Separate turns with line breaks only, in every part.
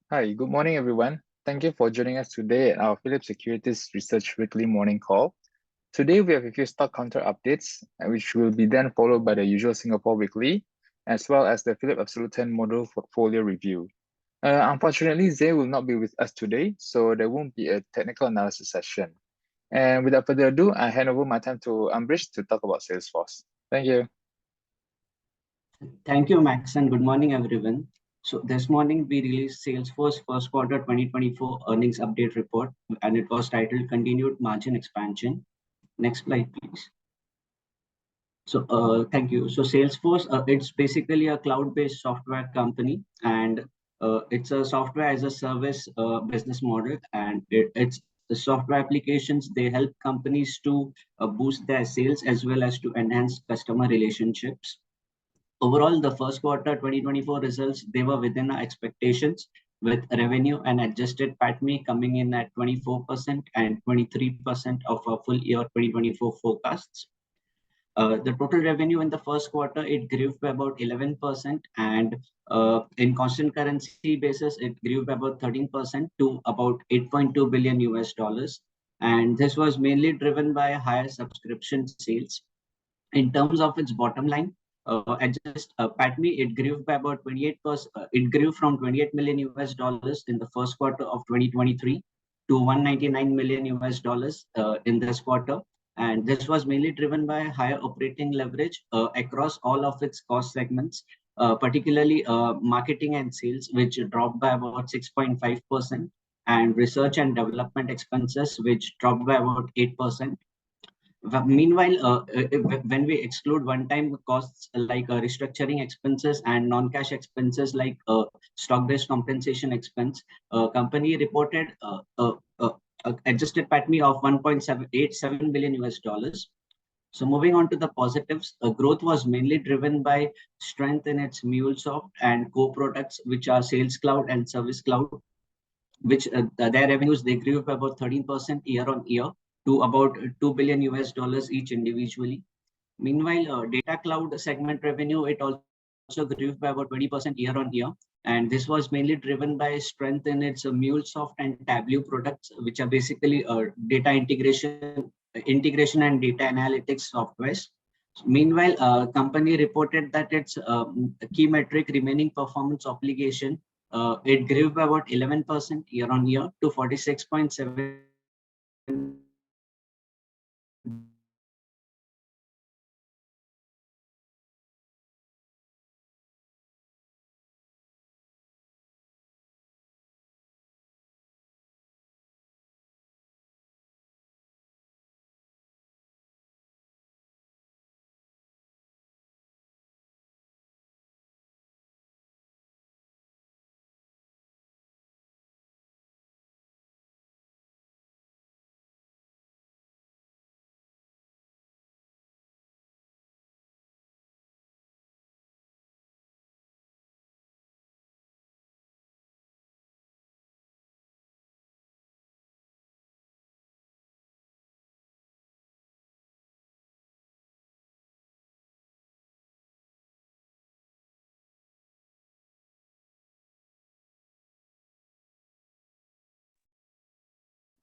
Hi, good morning, everyone. Thank you for joining us today at our Phillip Securities Research Weekly Morning Call. Today, we have a few stock counter updates, which will be then followed by the usual Singapore Weekly, as well as the Phillip Absolute 10 Model Portfolio Review. Unfortunately, Zay will not be with us today, so there won't be a technical analysis session. And without further ado, I hand over my time to Ambrish to talk about Salesforce. Thank you.
Thank you, Max, and good morning, everyone. So this morning we released Salesforce first quarter 2024 earnings update report, and it was titled Continued Margin Expansion. Next slide, please. So thank you. So Salesforce, it's basically a cloud-based software company, and it's a software as a service business model, and it's the software applications. They help companies to boost their sales as well as to enhance customer relationships. Overall, the first quarter 2024 results, they were within our expectations, with revenue and adjusted PATMI coming in at 24% and 23% of our full year 2024 forecasts. The total revenue in the first quarter, it grew by about 11%, and in constant currency basis, it grew by about 13% to about 8.2 billion US dollars. And this was mainly driven by higher subscription sales. In terms of its bottom line, PATMI, it grew by about 28%. It grew from 28 million US dollars in the first quarter of 2023 to 199 million US dollars in this quarter. And this was mainly driven by higher operating leverage across all of its cost segments, particularly marketing and sales, which dropped by about 6.5%, and research and development expenses, which dropped by about 8%. Meanwhile, when we exclude one-time costs like restructuring expenses and non-cash expenses like stock-based compensation expense, company reported adjusted PATMI of 1.787 billion US dollars. So moving on to the positives, growth was mainly driven by strength in its MuleSoft and co-products, which are Sales Cloud and Service Cloud, which their revenues, they grew by about 13% year on year to about 2 billion US dollars each individually. Meanwhile, data cloud segment revenue, it also grew by about 20% year on year. And this was mainly driven by strength in its MuleSoft and Tableau products, which are basically data integration and data analytics softwares. Meanwhile, company reported that its key metric remaining performance obligation, it grew by about 11% year on year to 46.7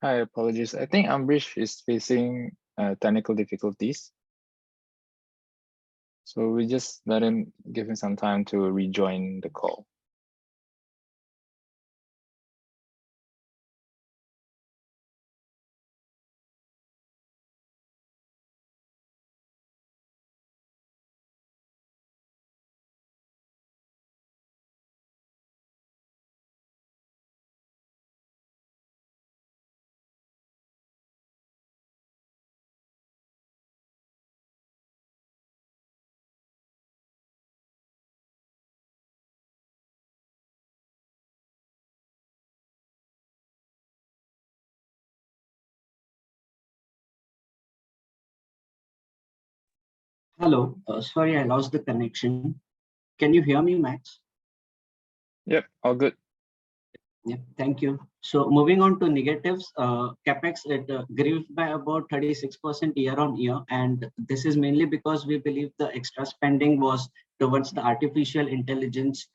Hi, apologies. I think Ambrish is facing technical difficulties. So we just give him some time to rejoin the call.
Hello, sorry, I lost the connection. Can you hear me, Max?
Yep, all good.
Yeah, thank you. So moving on to negatives, capex, it grew by about 36% year on year, and this is mainly because we believe the extra spending was towards the artificial intelligence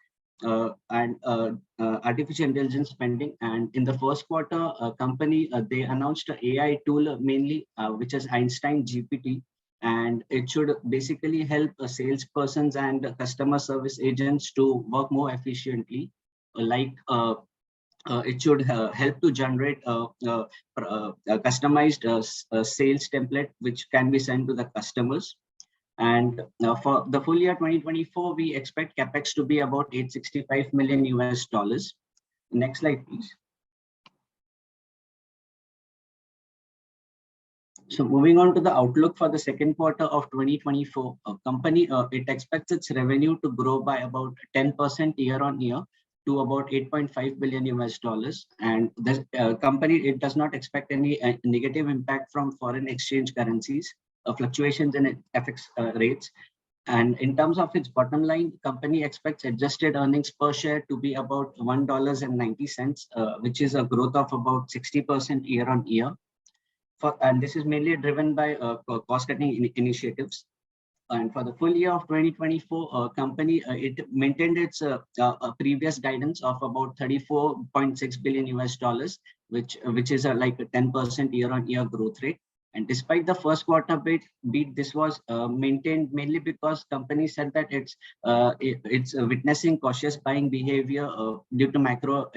artificial intelligence spending. And in the first quarter, company they announced an AI tool mainly, which is Einstein GPT, and it should basically help salespersons and customer service agents to work more efficiently. It should help to generate a customized sales template which can be sent to the customers. And for the full year 2024, we expect capex to be about $865 million US dollars. Next slide, please. So moving on to the outlook for the second quarter of 2024, company it expects its revenue to grow by about 10% year on year to about 8.5 billion US dollars. And this company, it does not expect any negative impact from foreign exchange currencies, fluctuations in FX rates. And in terms of its bottom line, company expects adjusted earnings per share to be about $1.90, which is a growth of about 60% year on year. And this is mainly driven by cost-cutting initiatives. And for the full year of 2024, company it maintained its previous guidance of about 34.6 billion US dollars, which is like a 10% year-on-year growth rate. And despite the first quarter beat, this was maintained mainly because company said that it's witnessing cautious buying behavior due to macro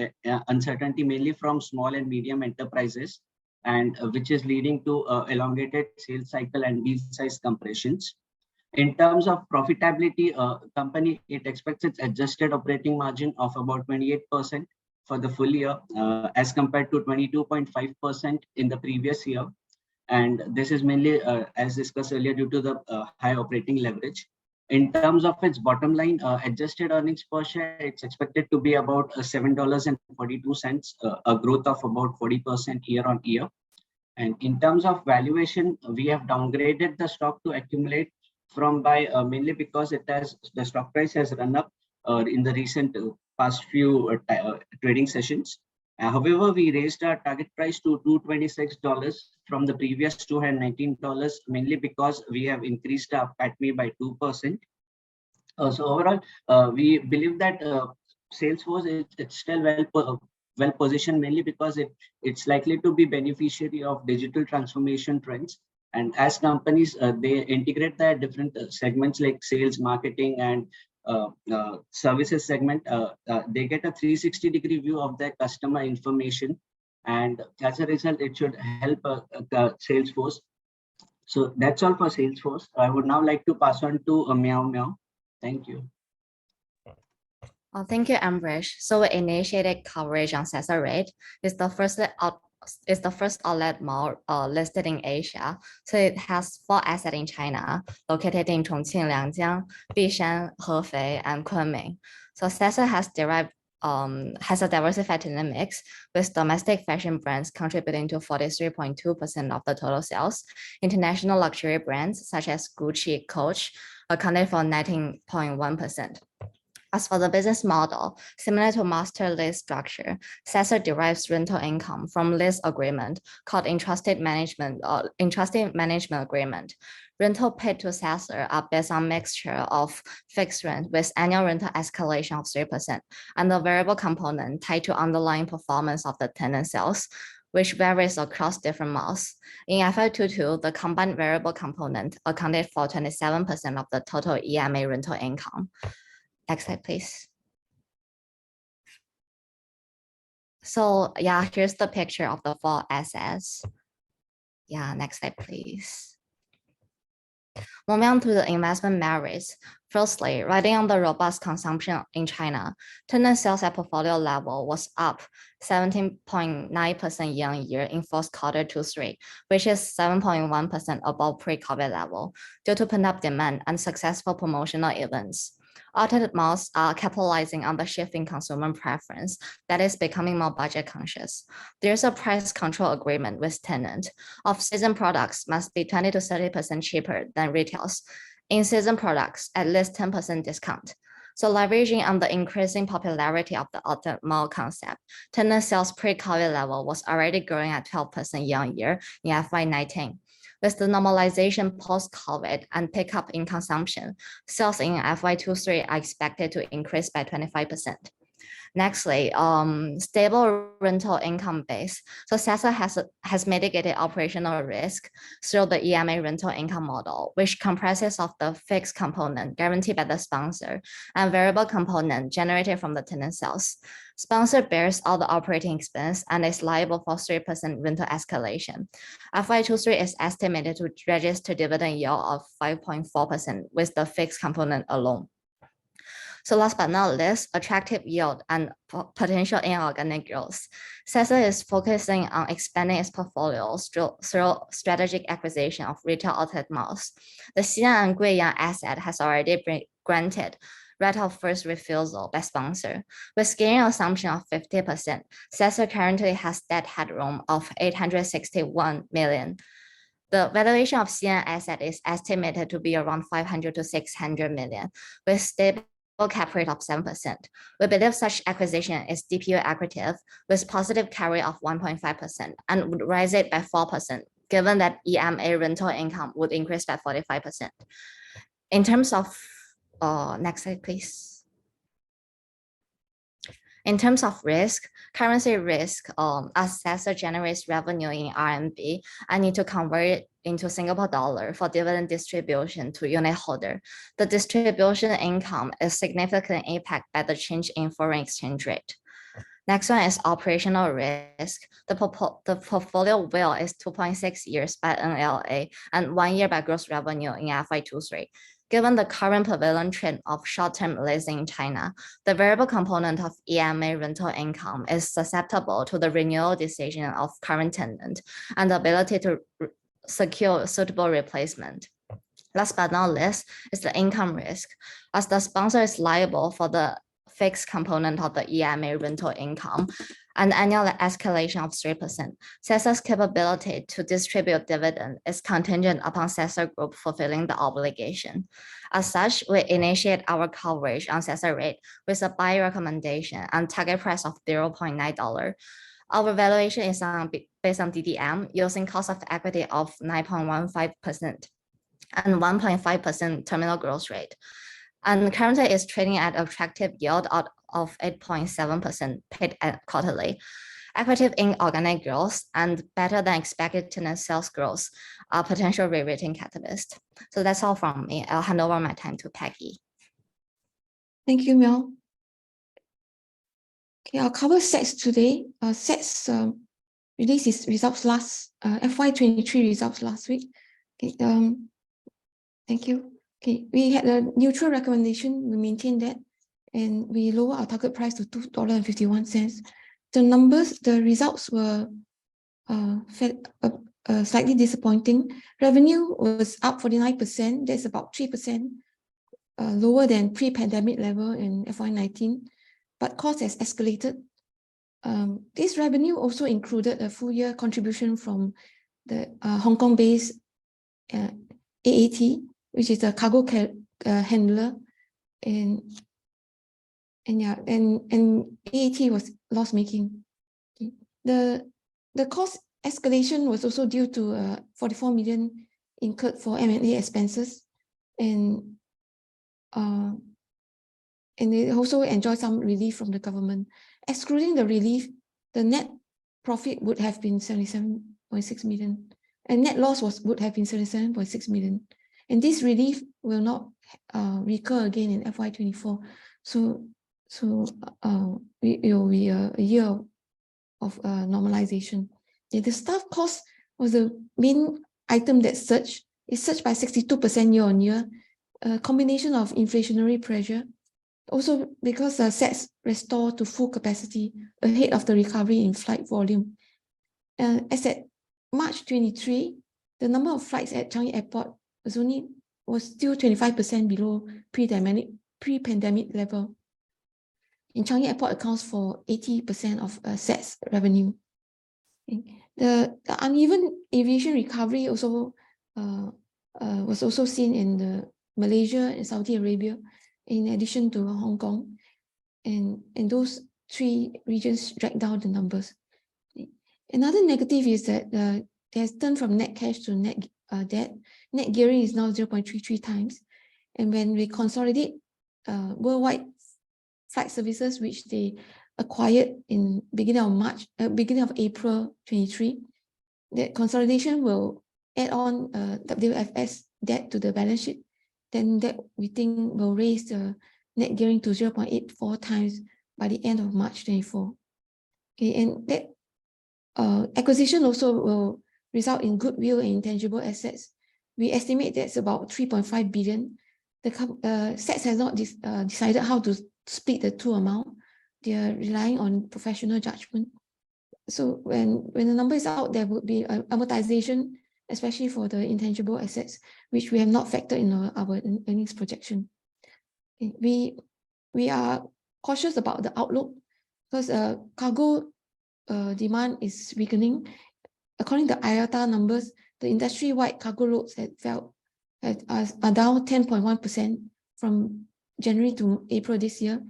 uncertainty, mainly from small and medium enterprises, and which is leading to elongated sales cycle and deal size compressions. In terms of profitability, company it expects its adjusted operating margin of about 28% for the full year, as compared to 22.5% in the previous year. And this is mainly, as discussed earlier, due to the high operating leverage. In terms of its bottom line, adjusted earnings per share, it's expected to be about $7.42, a growth of about 40% year on year. And in terms of valuation, we have downgraded the stock to accumulate from buy mainly because the stock price has run up in the recent past few trading sessions. However, we raised our target price to $226 from the previous $219, mainly because we have increased our PATMI by 2%. So overall, we believe that Salesforce it's still well positioned, mainly because it's likely to be beneficiary of digital transformation trends. And as companies, they integrate their different segments like sales, marketing, and services segment, they get a 360-degree view of their customer information. And as a result, it should help Salesforce. So that's all for Salesforce. I would now like to pass on to Meow Meow. Thank you.
Thank you, Ambrish. So we initiated coverage on Sasseur REIT. It's the first outlet mall listed in Asia. So it has 4 assets in China, located in Chongqing, Liangjiang, Bishan, Hefei, and Kunming. So Sasseur has a diversified mix, with domestic fashion brands contributing to 43.2% of the total sales. International luxury brands such as Gucci, Coach accounted for 19.1%. As for the business model, similar to master lease structure, Sasseur derives rental income from lease agreement called entrusted management agreement. Rental paid to Sasseur are based on mixture of fixed rent with annual rental escalation of 3% and the variable component tied to underlying performance of the tenant sales, which varies across different malls. In FY22, the combined variable component accounted for 27% of the total EMA rental income. Next slide, please. So yeah, here's the picture of the 4 assets. Yeah, next slide, please. Moving on to the investment merits. Firstly, riding on the robust consumption in China, tenant sales at portfolio level was up 17.9% year on year in fourth quarter 23, which is 7.1% above pre-COVID level due to pent-up demand and successful promotional events. Outlet malls are capitalizing on the shifting consumer preference that is becoming more budget conscious. There's a price control agreement with tenant. Off-season products must be 20 to 30% cheaper than retails. In-season products, at least 10% discount. So leveraging on the increasing popularity of the outlet mall concept, tenant sales pre-COVID level was already growing at 12% year on year in FY19. With the normalization post-COVID and pickup in consumption, sales in FY23 are expected to increase by 25%. Nextly, stable rental income base. So Sasseur has mitigated operational risk through the EMA rental income model, which comprises of the fixed component guaranteed by the sponsor and variable component generated from the tenant sales. Sponsor bears all the operating expense and is liable for 3% rental escalation. FY23 is estimated to register dividend yield of 5.4% with the fixed component alone. So last but not least, attractive yield and potential inorganic growth. Sasseur is focusing on expanding its portfolio through strategic acquisition of retail outlet malls. The Xi'an and Guiyang asset has already been granted right of first refusal by sponsor. With gearing assumption of 50%, Sasseur currently has debt headroom of 861 million. The valuation of Xi'an asset is estimated to be around 500 to 600 million, with stable cap rate of 7%. We believe such acquisition is DPU accretive with positive carry of 1.5% and would raise it by 4%, given that EMA rental income would increase by 45%. In terms of, next slide, please. In terms of risk, currency risk, as Sasseur generates revenue in RMB, I need to convert it into Singapore dollar for dividend distribution to unit holder. The distribution income is significantly impacted by the change in foreign exchange rate. Next one is operational risk. The portfolio WALE is 2.6 years by NLA and 1 year by gross revenue in FY23. Given the current prevalent trend of short-term leasing in China, the variable component of EMA rental income is susceptible to the renewal decision of current tenant and the ability to secure suitable replacement. Last but not least is the income risk, as the sponsor is liable for the fixed component of the EMA rental income and annual escalation of 3%. Sasseur's capability to distribute dividend is contingent upon Sasseur Group fulfilling the obligation. As such, we initiate our coverage on Sasseur REIT with a buy recommendation and target price of $0.9. Our valuation is based on DDM using cost of equity of 9.15% and 1.5% terminal growth rate. And currently is trading at attractive yield out of 8.7% paid quarterly. Accretive in organic growth and better than expected tenant sales growth are potential re-rating catalyst. So that's all from me. I'll hand over my time to Peggy.
Thank you, Mel. Okay, I'll cover SATS today. SATS released its results FY23 results last week. Okay, thank you. Okay, we had a neutral recommendation. We maintained that, and we lowered our target price to $2.51. The results were slightly disappointing. Revenue was up 49%. That's about 3% lower than pre-pandemic level in FY19, but cost has escalated. This revenue also included a full year contribution from the Hong Kong-based AAT, which is a cargo handler, and AAT was loss making. Okay. The cost escalation was also due to 44 million incurred for M&A expenses, and it also enjoyed some relief from the government. Excluding the relief, the net profit would have been 77.6 million, and net loss would have been 77.6 million. And this relief will not recur again in FY24. So it will be a year of normalization. Yeah, the staff cost was the main item that surged. It surged by 62% year on year, a combination of inflationary pressure. Also because SATS restored to full capacity ahead of the recovery in flight volume. As at March 23, the number of flights at Changi Airport was still 25% below pre-pandemic level. And Changi Airport accounts for 80% of SATS revenue. The uneven aviation recovery also was also seen in the Malaysia and Saudi Arabia, in addition to Hong Kong, and those three regions dragged down the numbers. Another negative is that it has turned from net cash to net debt. Net gearing is now 0.33 times. And when we consolidate worldwide flight services, which they acquired in beginning of April 23, that consolidation will add on WFS debt to the balance sheet. Then that we think will raise the net gearing to 0.84 times by the end of March 24. Okay, and that acquisition also will result in goodwill and intangible assets. We estimate that's about 3.5 billion. The SATS has not decided how to split the two amount. They are relying on professional judgment. So when the number is out, there would be amortization, especially for the intangible assets, which we have not factored in our earnings projection. We are cautious about the outlook because cargo demand is weakening. According to IATA numbers, the industry-wide cargo loads are down 10.1% from January to April this year.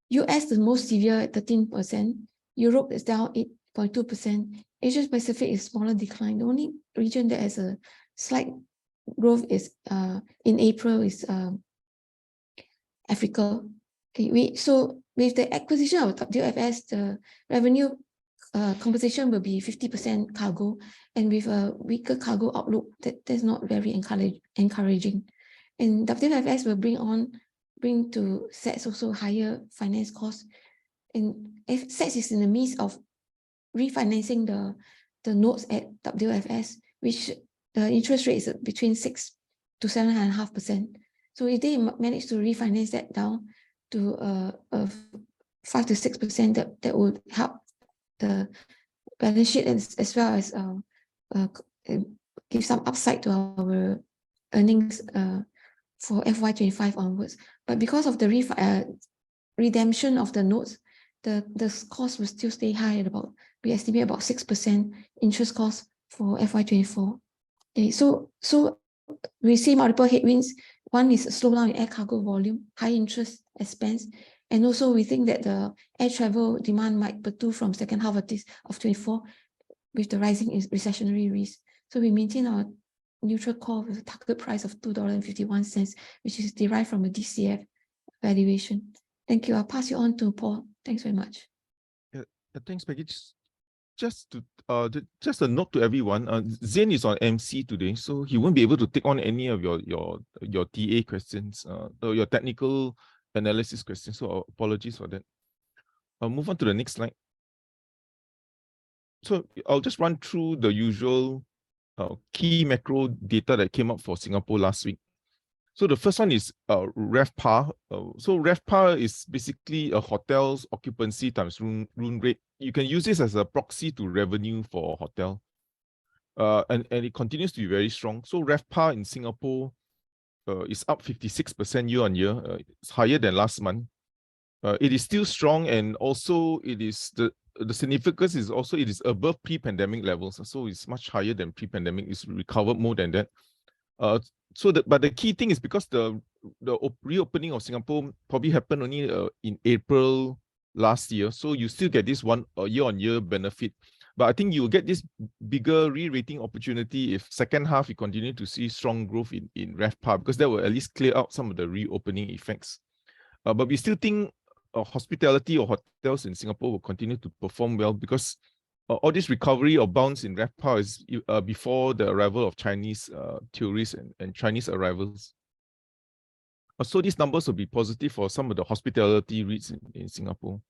US the most severe at 13%. Europe is down 8.2%. Asia Pacific is smaller decline. The only region that has a slight growth is in April is Africa. Okay, so with the acquisition of WFS, the revenue composition will be 50% cargo, and with a weaker cargo outlook, that's not very encouraging. And WFS will bring to SATS also higher finance costs. And if SATS is in the midst of refinancing the notes at WFS, which the interest rate is between 6 to 7.5%. So if they manage to refinance that down to 5 to 6%, that would help the balance sheet as well as give some upside to our earnings for FY25 onwards. But because of the redemption of the notes, the cost will still stay high at we estimate about 6% interest cost for FY24. Okay, so we see multiple headwinds. One is a slowdown in air cargo volume, high interest expense, and also we think that the air travel demand might plateau from second half of 24 with the rising recessionary risk. So we maintain our neutral call with a target price of $2.51, which is derived from a DCF valuation. Thank you. I'll pass you on to Paul. Thanks very much.
Yeah, thanks, Maggie. Just a note to everyone. Zain is on MC today, so he won't be able to take on any of your TA questions, or your technical analysis questions. So apologies for that. I'll move on to the next slide. So I'll just run through the usual key macro data that came up for Singapore last week. So the first one is RevPAR. So RevPAR is basically a hotel's occupancy times room rate. You can use this as a proxy to revenue for a hotel. And it continues to be very strong. So RevPAR in Singapore is up 56% year on year. It's higher than last month. It is still strong, and also it is the significance is also it is above pre-pandemic levels. So it's much higher than pre-pandemic. It's recovered more than that. But the key thing is because the reopening of Singapore probably happened only in April last year, so you still get this one year-on-year benefit. But I think you will get this bigger re-rating opportunity if second half you continue to see strong growth in RevPAR, because that will at least clear out some of the reopening effects. But we still think hospitality or hotels in Singapore will continue to perform well, because all this recovery or bounce in RevPAR is before the arrival of Chinese tourists and Chinese arrivals. So these numbers will be positive for some of the hospitality REITs in Singapore.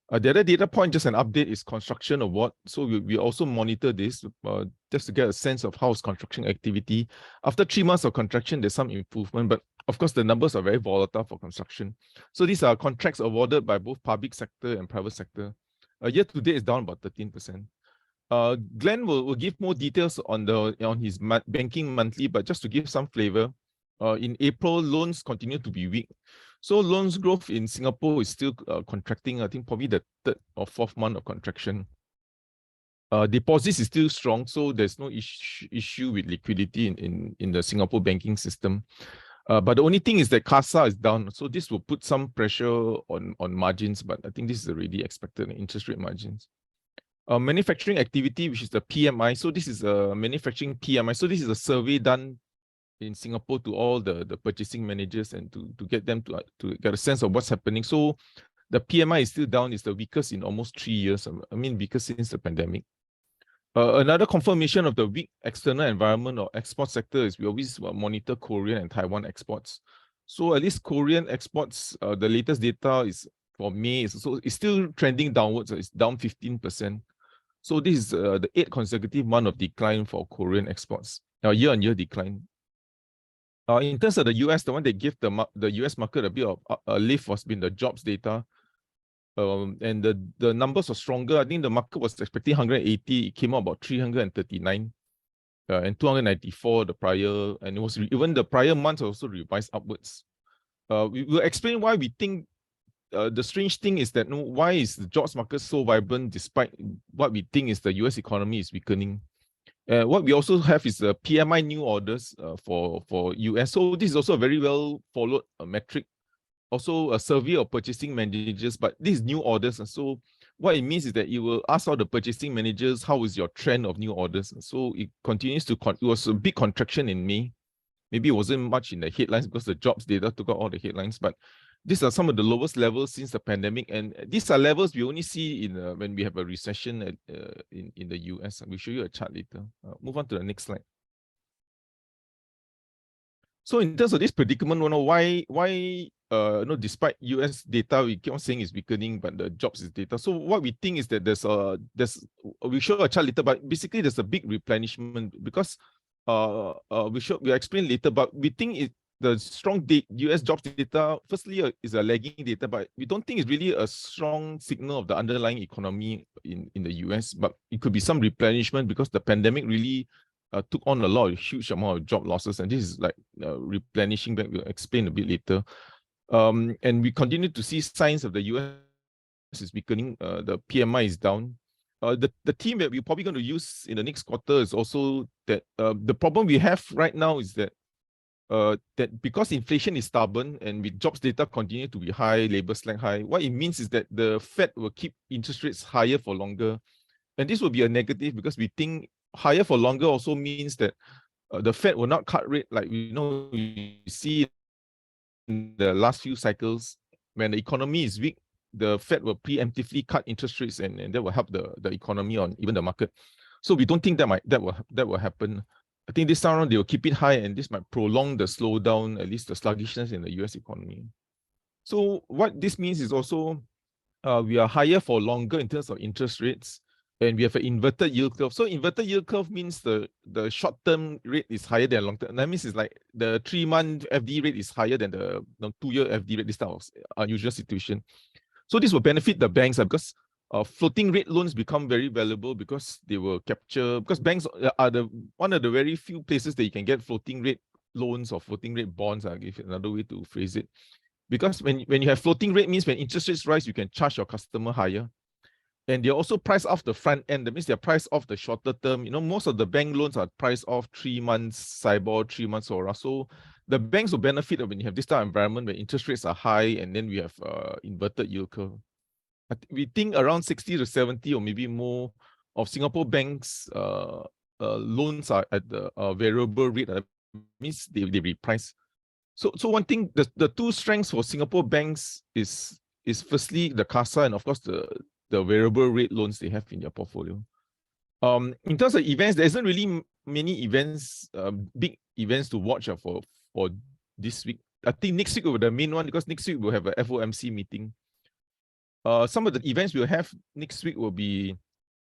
The other data point, just an update, is construction award. So we also monitor this just to get a sense of how's construction activity. After 3 months of contraction, there's some improvement, but of course the numbers are very volatile for construction. So these are contracts awarded by both public sector and private sector. Year to date is down about 13%. Glenn will give more details on his banking monthly, but just to give some flavor, in April, loans continue to be weak. So loans growth in Singapore is still contracting. I think probably the third or fourth month of contraction. Deposits is still strong, so there's no issue with liquidity in the Singapore banking system. But the only thing is that CASA is down, so this will put some pressure on margins, but I think this is already expected in interest rate margins. Manufacturing activity, which is the PMI. So this is a manufacturing PMI. So this is a survey done in Singapore to all the purchasing managers and to get them to get a sense of what's happening. So the PMI is still down. It's the weakest in almost 3 years. I mean, weakest since the pandemic. Another confirmation of the weak external environment or export sector is we always monitor Korean and Taiwan exports. So at least Korean exports, the latest data is for May, it's still trending downwards. It's down 15%. So this is the 8th consecutive month of decline for Korean exports, year-on-year decline. In terms of the US, the one that gave the US market a bit of a lift was been the jobs data. And the numbers are stronger. I think the market was expecting 180. It came out about 339 and 294 the prior, and it was even the prior months also revised upwards. We will explain why we think the strange thing is that why is the jobs market so vibrant despite what we think is the US economy is weakening. What we also have is the PMI new orders for US. So this is also a very well followed metric. Also a survey of purchasing managers, but these new orders. And so what it means is that you will ask all the purchasing managers, how is your trend of new orders? And so it continues to, it was a big contraction in May. Maybe it wasn't much in the headlines because the jobs data took out all the headlines, but these are some of the lowest levels since the pandemic. And these are levels we only see in when we have a recession in the US. We'll show you a chart later. Move on to the next slide. So in terms of this predicament, why despite US data, we keep on saying it's weakening, but the jobs is data. So what we think is that we'll show a chart later, but basically there's a big replenishment because we'll explain later, but we think the strong US jobs data, firstly, is a lagging data, but we don't think it's really a strong signal of the underlying economy in the US, but it could be some replenishment because the pandemic really took on a huge amount of job losses, and this is like replenishing back. We'll explain a bit later. And we continue to see signs of the US is weakening. The PMI is down. The theme that we're probably going to use in the next quarter is also that the problem we have right now is that because inflation is stubborn and with jobs data continue to be high, labor slack high, what it means is that the Fed will keep interest rates higher for longer. And this will be a negative because we think higher for longer also means that the Fed will not cut rate like we see in the last few cycles. When the economy is weak, the Fed will preemptively cut interest rates, and that will help the economy on even the market. So we don't think that will happen. I think this time around they will keep it high, and this might prolong the slowdown, at least the sluggishness in the US economy. So what this means is also we are higher for longer in terms of interest rates, and we have an inverted yield curve. So inverted yield curve means the short-term rate is higher than long-term. That means it's like the 3-month FD rate is higher than the 2-year FD rate. This type of unusual situation. So this will benefit the banks because floating rate loans become very valuable because they will capture, because banks are one of the very few places that you can get floating rate loans or floating rate bonds. I'll give it another way to phrase it. Because when you have floating rate means when interest rates rise, you can charge your customer higher. And they're also priced off the front end. That means they're priced off the shorter term. Most of the bank loans are priced off 3 months SIBOR, 3 months SORA. So the banks will benefit when you have this type of environment where interest rates are high and then we have inverted yield curve. We think around 60 to 70 or maybe more of Singapore banks' loans are at the variable rate. That means they reprice. So one thing, the two strengths for Singapore banks is firstly the CASA and of course the variable rate loans they have in their portfolio. In terms of events, there isn't really many events, big events to watch for this week. I think next week will be the main one because next week we'll have a FOMC meeting. Some of the events we'll have next week will be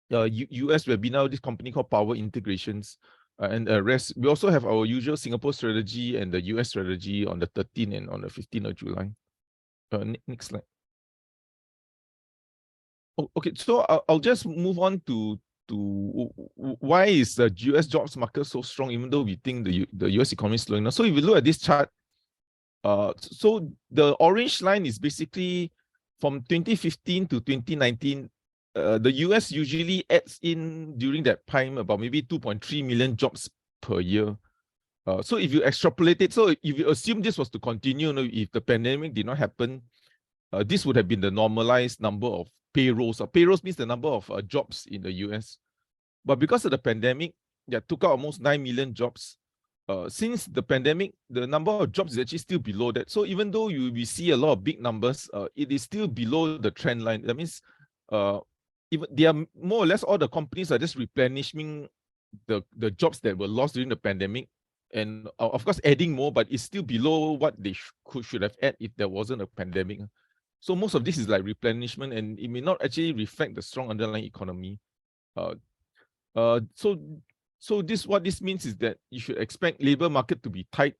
US webinar, this company called Power Integrations, and rest. We also have our usual Singapore strategy and the US strategy on the 13th and on the 15th of July. Next slide. Oh, okay, so I'll just move on to why is the US jobs market so strong, even though we think the US economy is slowing down. So if you look at this chart, so the orange line is basically from 2015 to 2019, the US usually adds in during that time about maybe 2.3 million jobs per year. So if you extrapolate it, so if you assume this was to continue, if the pandemic did not happen, this would have been the normalized number of payrolls. Payrolls means the number of jobs in the US. But because of the pandemic, that took out almost 9 million jobs. Since the pandemic, the number of jobs is actually still below that. So even though we see a lot of big numbers, it is still below the trend line. That means even they are more or less all the companies are just replenishing the jobs that were lost during the pandemic, and of course adding more, but it's still below what they should have had if there wasn't a pandemic. So most of this is like replenishment, and it may not actually reflect the strong underlying economy. So what this means is that you should expect labor market to be tight,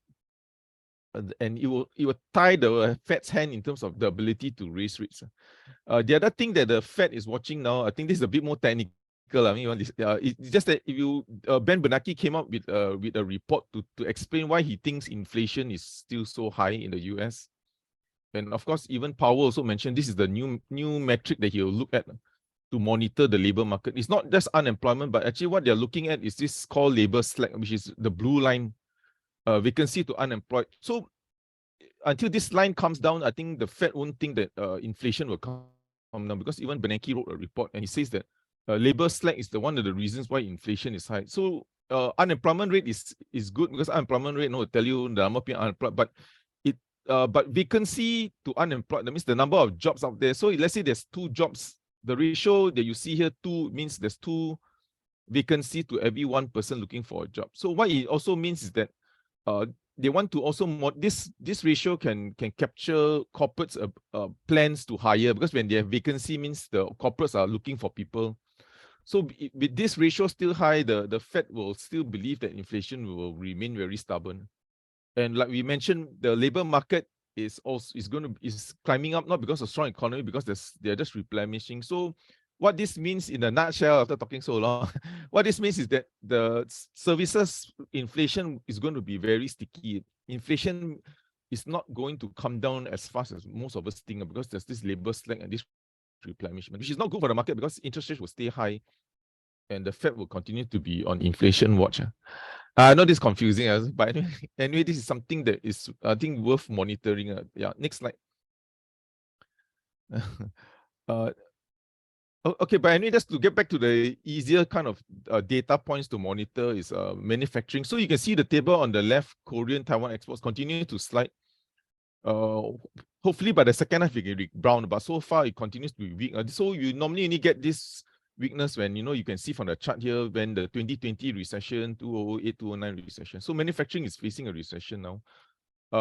and it will tie the Fed's hand in terms of the ability to raise rates. The other thing that the Fed is watching now, I think this is a bit more technical. I mean, it's just that if you Ben Bernanke came up with a report to explain why he thinks inflation is still so high in the US, and of course even Powell also mentioned this is the new metric that he will look at to monitor the labor market. It's not just unemployment, but actually what they're looking at is this called labor slack, which is the blue line, vacancy to unemployed. So until this line comes down, I think the Fed won't think that inflation will come down, because even Bernanke wrote a report and he says that labor slack is one of the reasons why inflation is high. So unemployment rate is good, because unemployment rate will tell you the number of people unemployed, but vacancy to unemployed, that means the number of jobs out there. So let's say there's 2 jobs. The ratio that you see here, 2, means there's 2 vacancy to every 1 person looking for a job. So what it also means is that they want to also this ratio can capture corporates' plans to hire, because when they have vacancy means the corporates are looking for people. So with this ratio still high, the Fed will still believe that inflation will remain very stubborn. And like we mentioned, the labor market is climbing up, not because of strong economy, because they're just replenishing. So what this means in a nutshell, after talking so long, what this means is that the services inflation is going to be very sticky. Inflation is not going to come down as fast as most of us think, because there's this labor slack and this replenishment, which is not good for the market, because interest rates will stay high and the Fed will continue to be on inflation watch. I know this is confusing, but anyway, this is something that is, I think, worth monitoring. Yeah, next slide. Okay, but anyway, just to get back to the easier kind of data points to monitor is manufacturing. So you can see the table on the left, Korean, Taiwan exports continue to slide. Hopefully by the second half it can rebound, but so far it continues to be weak. So you normally only get this weakness when, you can see from the chart here, when the 2020 recession, 2008, 2009 recession. So manufacturing is facing a recession now.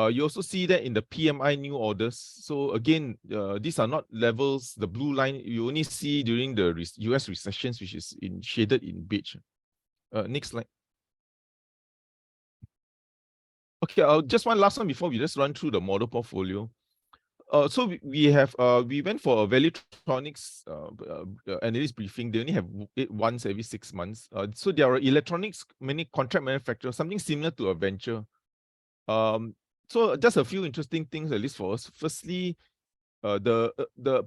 You also see that in the PMI new orders. So again, these are not levels, the blue line you only see during the US recessions, which is shaded in beige. Next slide. Okay, just one last one before we just run through the model portfolio. So we went for a Valuetronics analyst briefing. They only have it once every 6 months. So there are electronics, many contract manufacturers, something similar to a venture. So just a few interesting things, at least for us. Firstly, the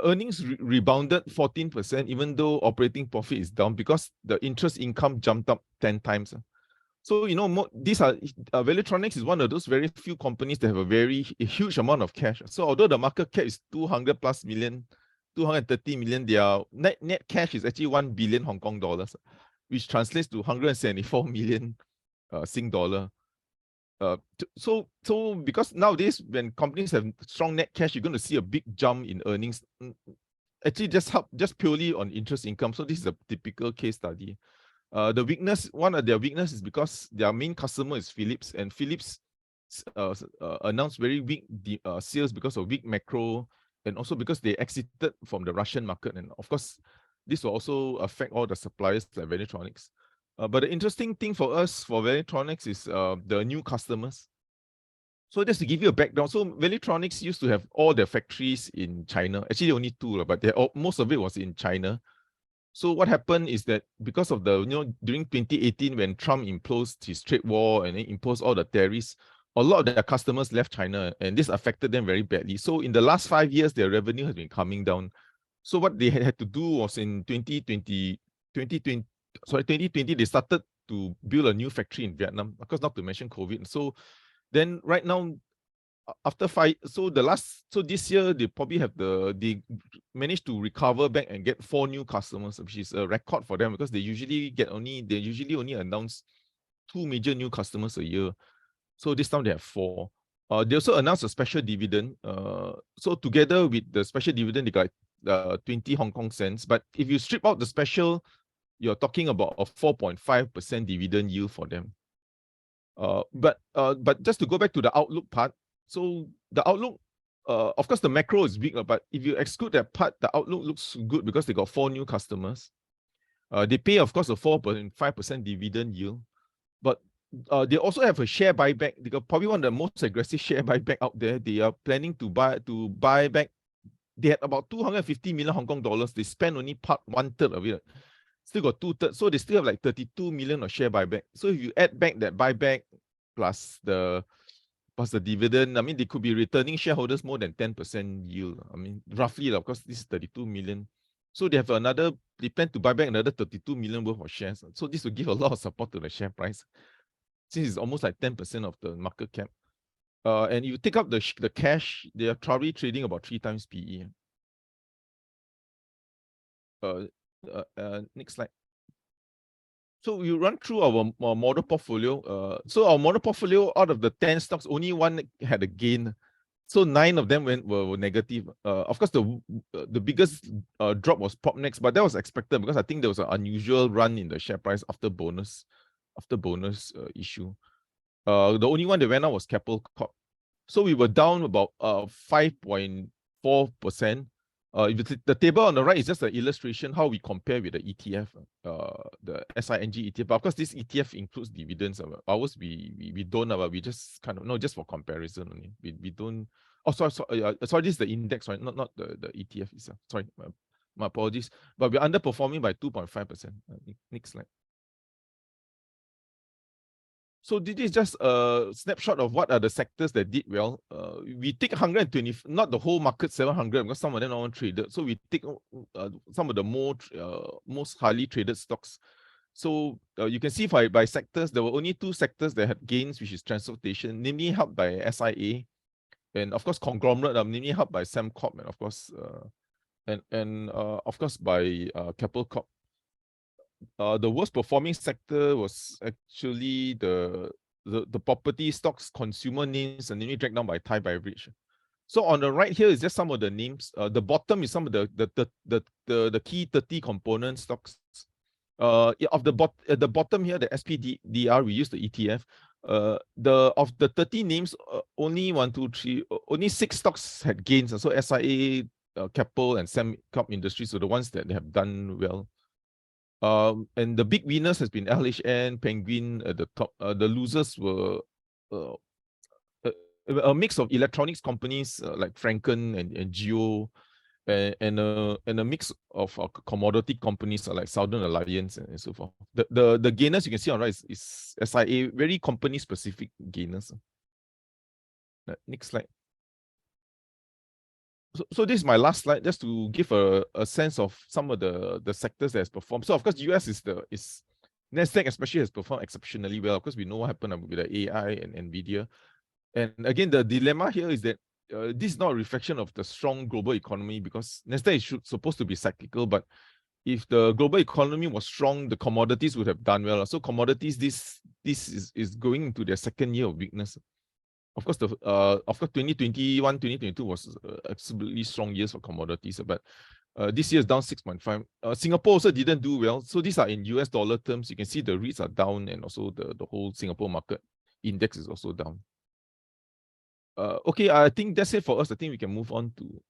earnings rebounded 14%, even though operating profit is down, because the interest income jumped up 10 times. So, these are Valuetronics is one of those very few companies that have a huge amount of cash. So although the market cap is 200+ million, 230 million, their net cash is actually 1 billion Hong Kong dollars, which translates to 174 million Sing dollar. So because nowadays when companies have strong net cash, you're going to see a big jump in earnings. Actually, just purely on interest income. So this is a typical case study. One of their weakness is because their main customer is Philips, and Philips announced very weak sales because of weak macro, and also because they exited from the Russian market. And of course, this will also affect all the suppliers like Valuetronics. But the interesting thing for us for Valuetronics is the new customers. So just to give you a background, so Valuetronics used to have all their factories in China. Actually, only 2, but most of it was in China. So what happened is that because of the, during 2018, when Trump imposed his trade war and imposed all the tariffs, a lot of their customers left China, and this affected them very badly. So in the last 5 years, their revenue has been coming down. So what they had to do was in 2020, they started to build a new factory in Vietnam, of course, not to mention COVID. So then right now, after 5, so this year they probably have they managed to recover back and get 4 new customers, which is a record for them because they usually only announce 2 major new customers a year. So this time they have 4. They also announced a special dividend. So together with the special dividend, they got 20 Hong Kong cents. But if you strip out the special, you're talking about a 4.5% dividend yield for them. But just to go back to the outlook part, so the outlook, of course, the macro is weak, but if you exclude that part, the outlook looks good because they got 4 new customers. They pay, of course, a 4.5% dividend yield, but they also have a share buyback. They got probably one of the most aggressive share buyback out there. They are planning to buy back. They had about 250 million Hong Kong dollars. They spent only part 1/3 of it. Still got 2/3, so they still have like 32 million of share buyback. So if you add back that buyback plus the dividend, I mean, they could be returning shareholders more than 10% yield. I mean, roughly, of course, this is 32 million. So they plan to buy back another 32 million worth of shares. So this will give a lot of support to the share price, since it's almost like 10% of the market cap. And you take up the cash, they are probably trading about 3 times PE. Next slide. So we run through our model portfolio. So our model portfolio, out of the 10 stocks, only one had a gain. So 9 of them were negative. Of course, the biggest drop was Propnex, but that was expected because I think there was an unusual run in the share price after bonus issue. The only one that went out was Capital Corp. So we were down about 5.4%. The table on the right is just an illustration how we compare with the ETF, the SING ETF. But of course, this ETF includes dividends. Ours we don't, but we just kind of just for comparison only. We don't. Oh, sorry. This is the index, right? Not the ETF itself. Sorry, my apologies. But we're underperforming by 2.5%. Next slide. So this is just a snapshot of what are the sectors that did well. We take 120, not the whole market 700, because some of them are traded. So we take some of the most highly traded stocks. So you can see by sectors, there were only 2 sectors that had gains, which is transportation, namely helped by SIA, and of course conglomerate, namely helped by Sembcorp, and of course of course by Capital Corp. The worst performing sector was actually the property stocks, consumer names, and namely dragged down by Thai Beverage. So on the right here is just some of the names. The bottom is some of the key 30 component stocks. At the bottom here, the SPDR, we use the ETF. Of the 30 names, only 6 stocks had gains. So SIA, Capital, and Sembcorp Industries are the ones that have done well. And the big winners has been LHN, Penguin at the top. The losers were a mix of electronics companies like Franken and Geo, and a mix of commodity companies like Southern Alliance and so forth. The gainers you can see on the right is SIA, very company specific gainers. Next slide. So this is my last slide, just to give a sense of some of the sectors that has performed. So of course, US is Nasdaq especially has performed exceptionally well. Of course, we know what happened with the AI and Nvidia. And again, the dilemma here is that this is not a reflection of the strong global economy, because Nasdaq is supposed to be cyclical, but if the global economy was strong, the commodities would have done well. So commodities, this is going into their second year of weakness. Of course, 2021, 2022 was absolutely strong years for commodities, but this year is down 6.5. Singapore also didn't do well. So these are in US dollar terms. You can see the REITs are down, and also the whole Singapore market index is also down. Okay, I think that's it for us. I think we can move on to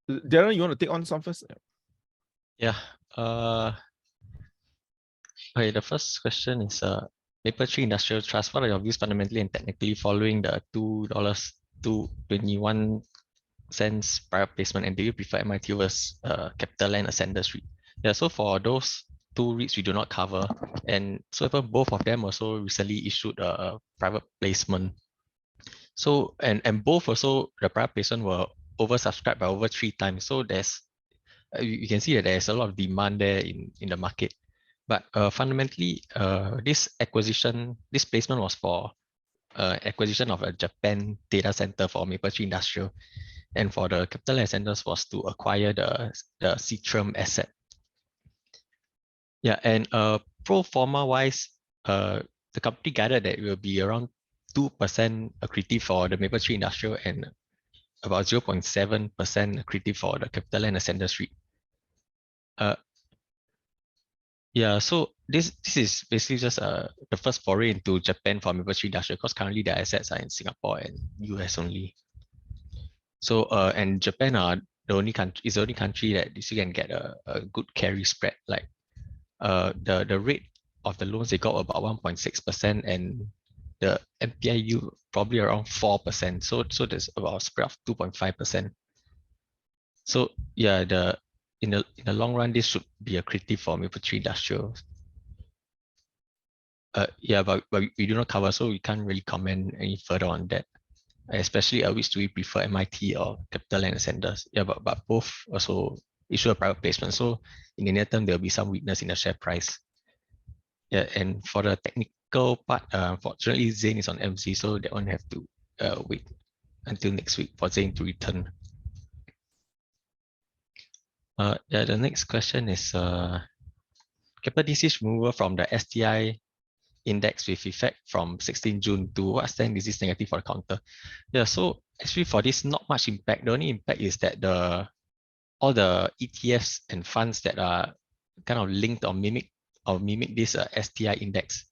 Darren, you want to take on some first?
Yeah. Okay, the first question is Maple Tree Industrial Trust. What are your views fundamentally and technically following the $2.21 private placement, and do you prefer MIT over CapitaLand Ascenders REIT? Yeah, so for those 2 REITs we do not cover, and so both of them also recently issued a private placement. So and both also, the private placement were oversubscribed by over 3 times. So there's you can see that there's a lot of demand there in the market. But fundamentally, this placement was for acquisition of a Japan data center for Mapletree Industrial, and for the capital ascenders was to acquire the Seatrum asset. Yeah, and pro forma wise, the company guided that it will be around 2% accretive for the Mapletree Industrial and about 0.7% accretive for the capital and ascenders REIT. Yeah, so this is basically just the first foray into Japan for Mapletree Industrial, because currently their assets are in Singapore and US only. So and Japan is the only country that you can get a good carry spread. Like the rate of the loans they got about 1.6%, and the MPIU probably around 4%. So there's about a spread of 2.5%. So yeah, in the long run, this should be accretive for Mapletree Industrial. Yeah, but we do not cover, so we can't really comment any further on that. Especially which do we prefer, MIT or capital and ascenders? Yeah, but both also issue a private placement. So in the near term, there'll be some weakness in the share price. Yeah, and for the technical part, fortunately, Zane is on MC, so that one have to wait until next week for Zane to return. Yeah, the next question is capital DC's removal from the STI index with effect from 16 June. To what extent is this negative for the counter? Yeah, so actually for this, not much impact. The only impact is that all the ETFs and funds that are kind of linked or mimic this STI index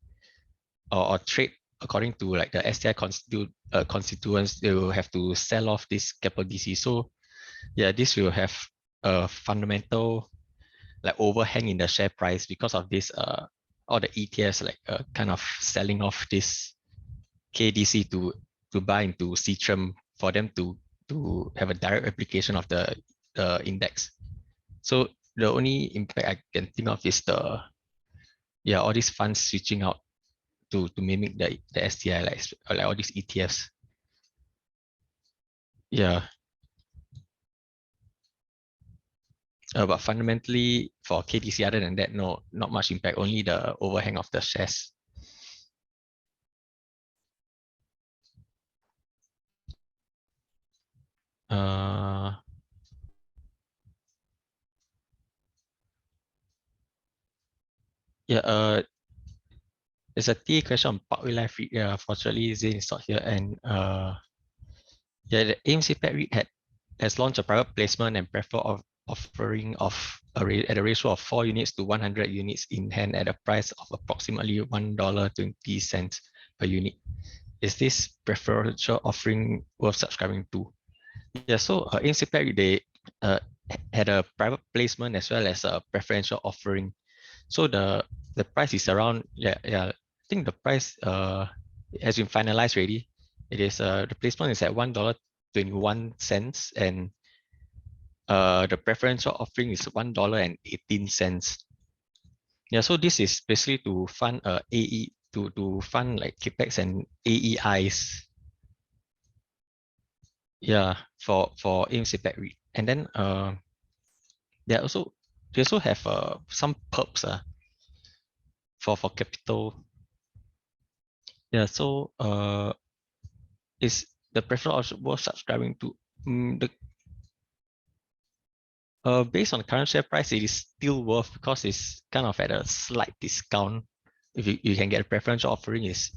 or trade according to like the STI constituents, they will have to sell off this capital DC. So yeah, this will have a fundamental like overhang in the share price because of this all the ETFs like kind of selling off this KDC to buy into Seatrum for them to have a direct application of the index. So the only impact I can think of is all these funds switching out to mimic the STI, like all these ETFs. Yeah. But fundamentally for KDC, other than that, no, not much impact, only the overhang of the shares. Yeah, there's a TA question on Parkway Life REIT. Yeah, fortunately Zane is not here, and yeah, the AMC Pet REIT has launched a private placement and preferred offering of at a ratio of 4 units to 100 units in hand at a price of approximately $1.20 per unit. Is this preferential offering worth subscribing to? Yeah, so AMC Pet REIT, they had a private placement as well as a preferential offering. So the price is around, I think the price has been finalized already. It is the placement is at $1.21, and the preferential offering is $1.18. Yeah, so this is basically to fund AE to fund like capex and AEIs. Yeah, for AMC Pet REIT. And then they also have some perks for capital. Yeah, so is the preference worth subscribing to? Based on the current share price, it is still worth because it's kind of at a slight discount. If you can get a preferential offering, it's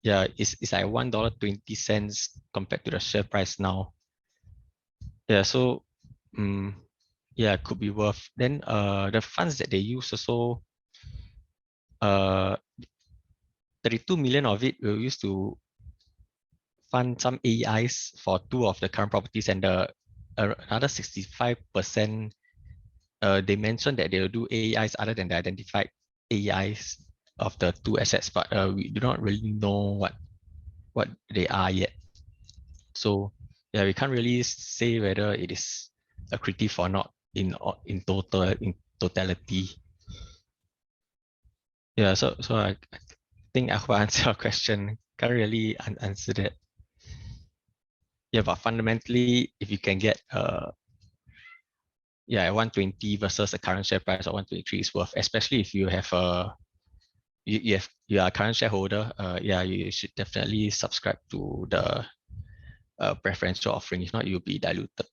like $1.20 compared to the share price now. Yeah, so yeah, it could be worth. Then the funds that they use also 32 million of it will use to fund some AEIs for 2 of the current properties, and another 65%, they mentioned that they will do AEIs other than the identified AEIs of the 2 assets, but we do not really know what they are yet. So yeah, we can't really say whether it is accretive or not in totality. Yeah, so I think I will answer your question. Can't really answer that. Yeah, but fundamentally, if you can get yeah, at 120 versus the current share price of 123 is worth, especially if you have a you are a current shareholder. Yeah, you should definitely subscribe to the preferential offering. If not, you'll be diluted.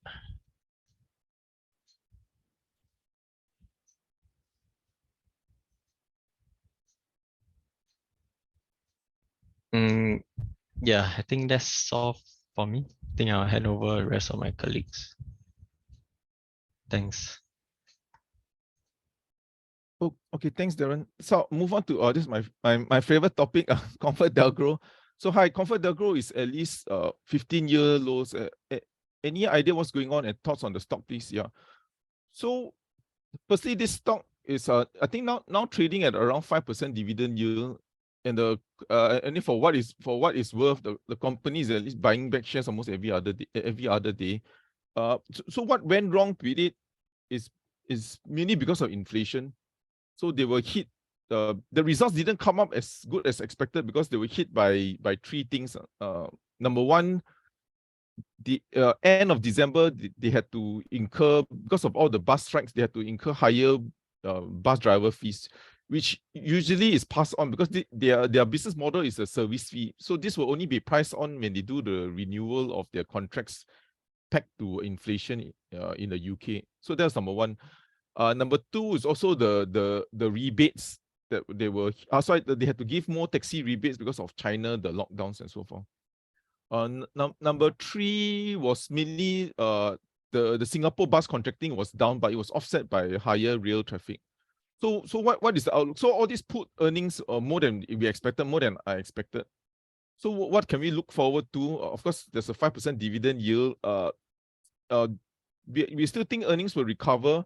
Yeah, I think that's all for me. I think I'll hand over the rest of my colleagues. Thanks.
Oh, okay, thanks, Darren. So move on to this is my favorite topic, ComfortDelGro. So hi, ComfortDelGro is at least 15-year lows. Any idea what's going on and thoughts on the stock, please? Yeah. So firstly, this stock is I think now trading at around 5% dividend yield, and for what is worth, the company is at least buying back shares almost every other day. So what went wrong with it is mainly because of inflation. So they were hit. The results didn't come up as good as expected because they were hit by three things. Number one, the end of December, they had to incur, because of all the bus strikes, they had to incur higher bus driver fees, which usually is passed on because their business model is a service fee. So this will only be priced on when they do the renewal of their contracts pegged to inflation in the UK. So that's number one. Number two is also the rebates that they were outside. They had to give more taxi rebates because of China, the lockdowns and so forth. Number three was mainly the Singapore bus contracting was down, but it was offset by higher rail traffic. So what is the outlook? So all these put earnings more than we expected, more than I expected. So what can we look forward to? Of course, there's a 5% dividend yield. We still think earnings will recover,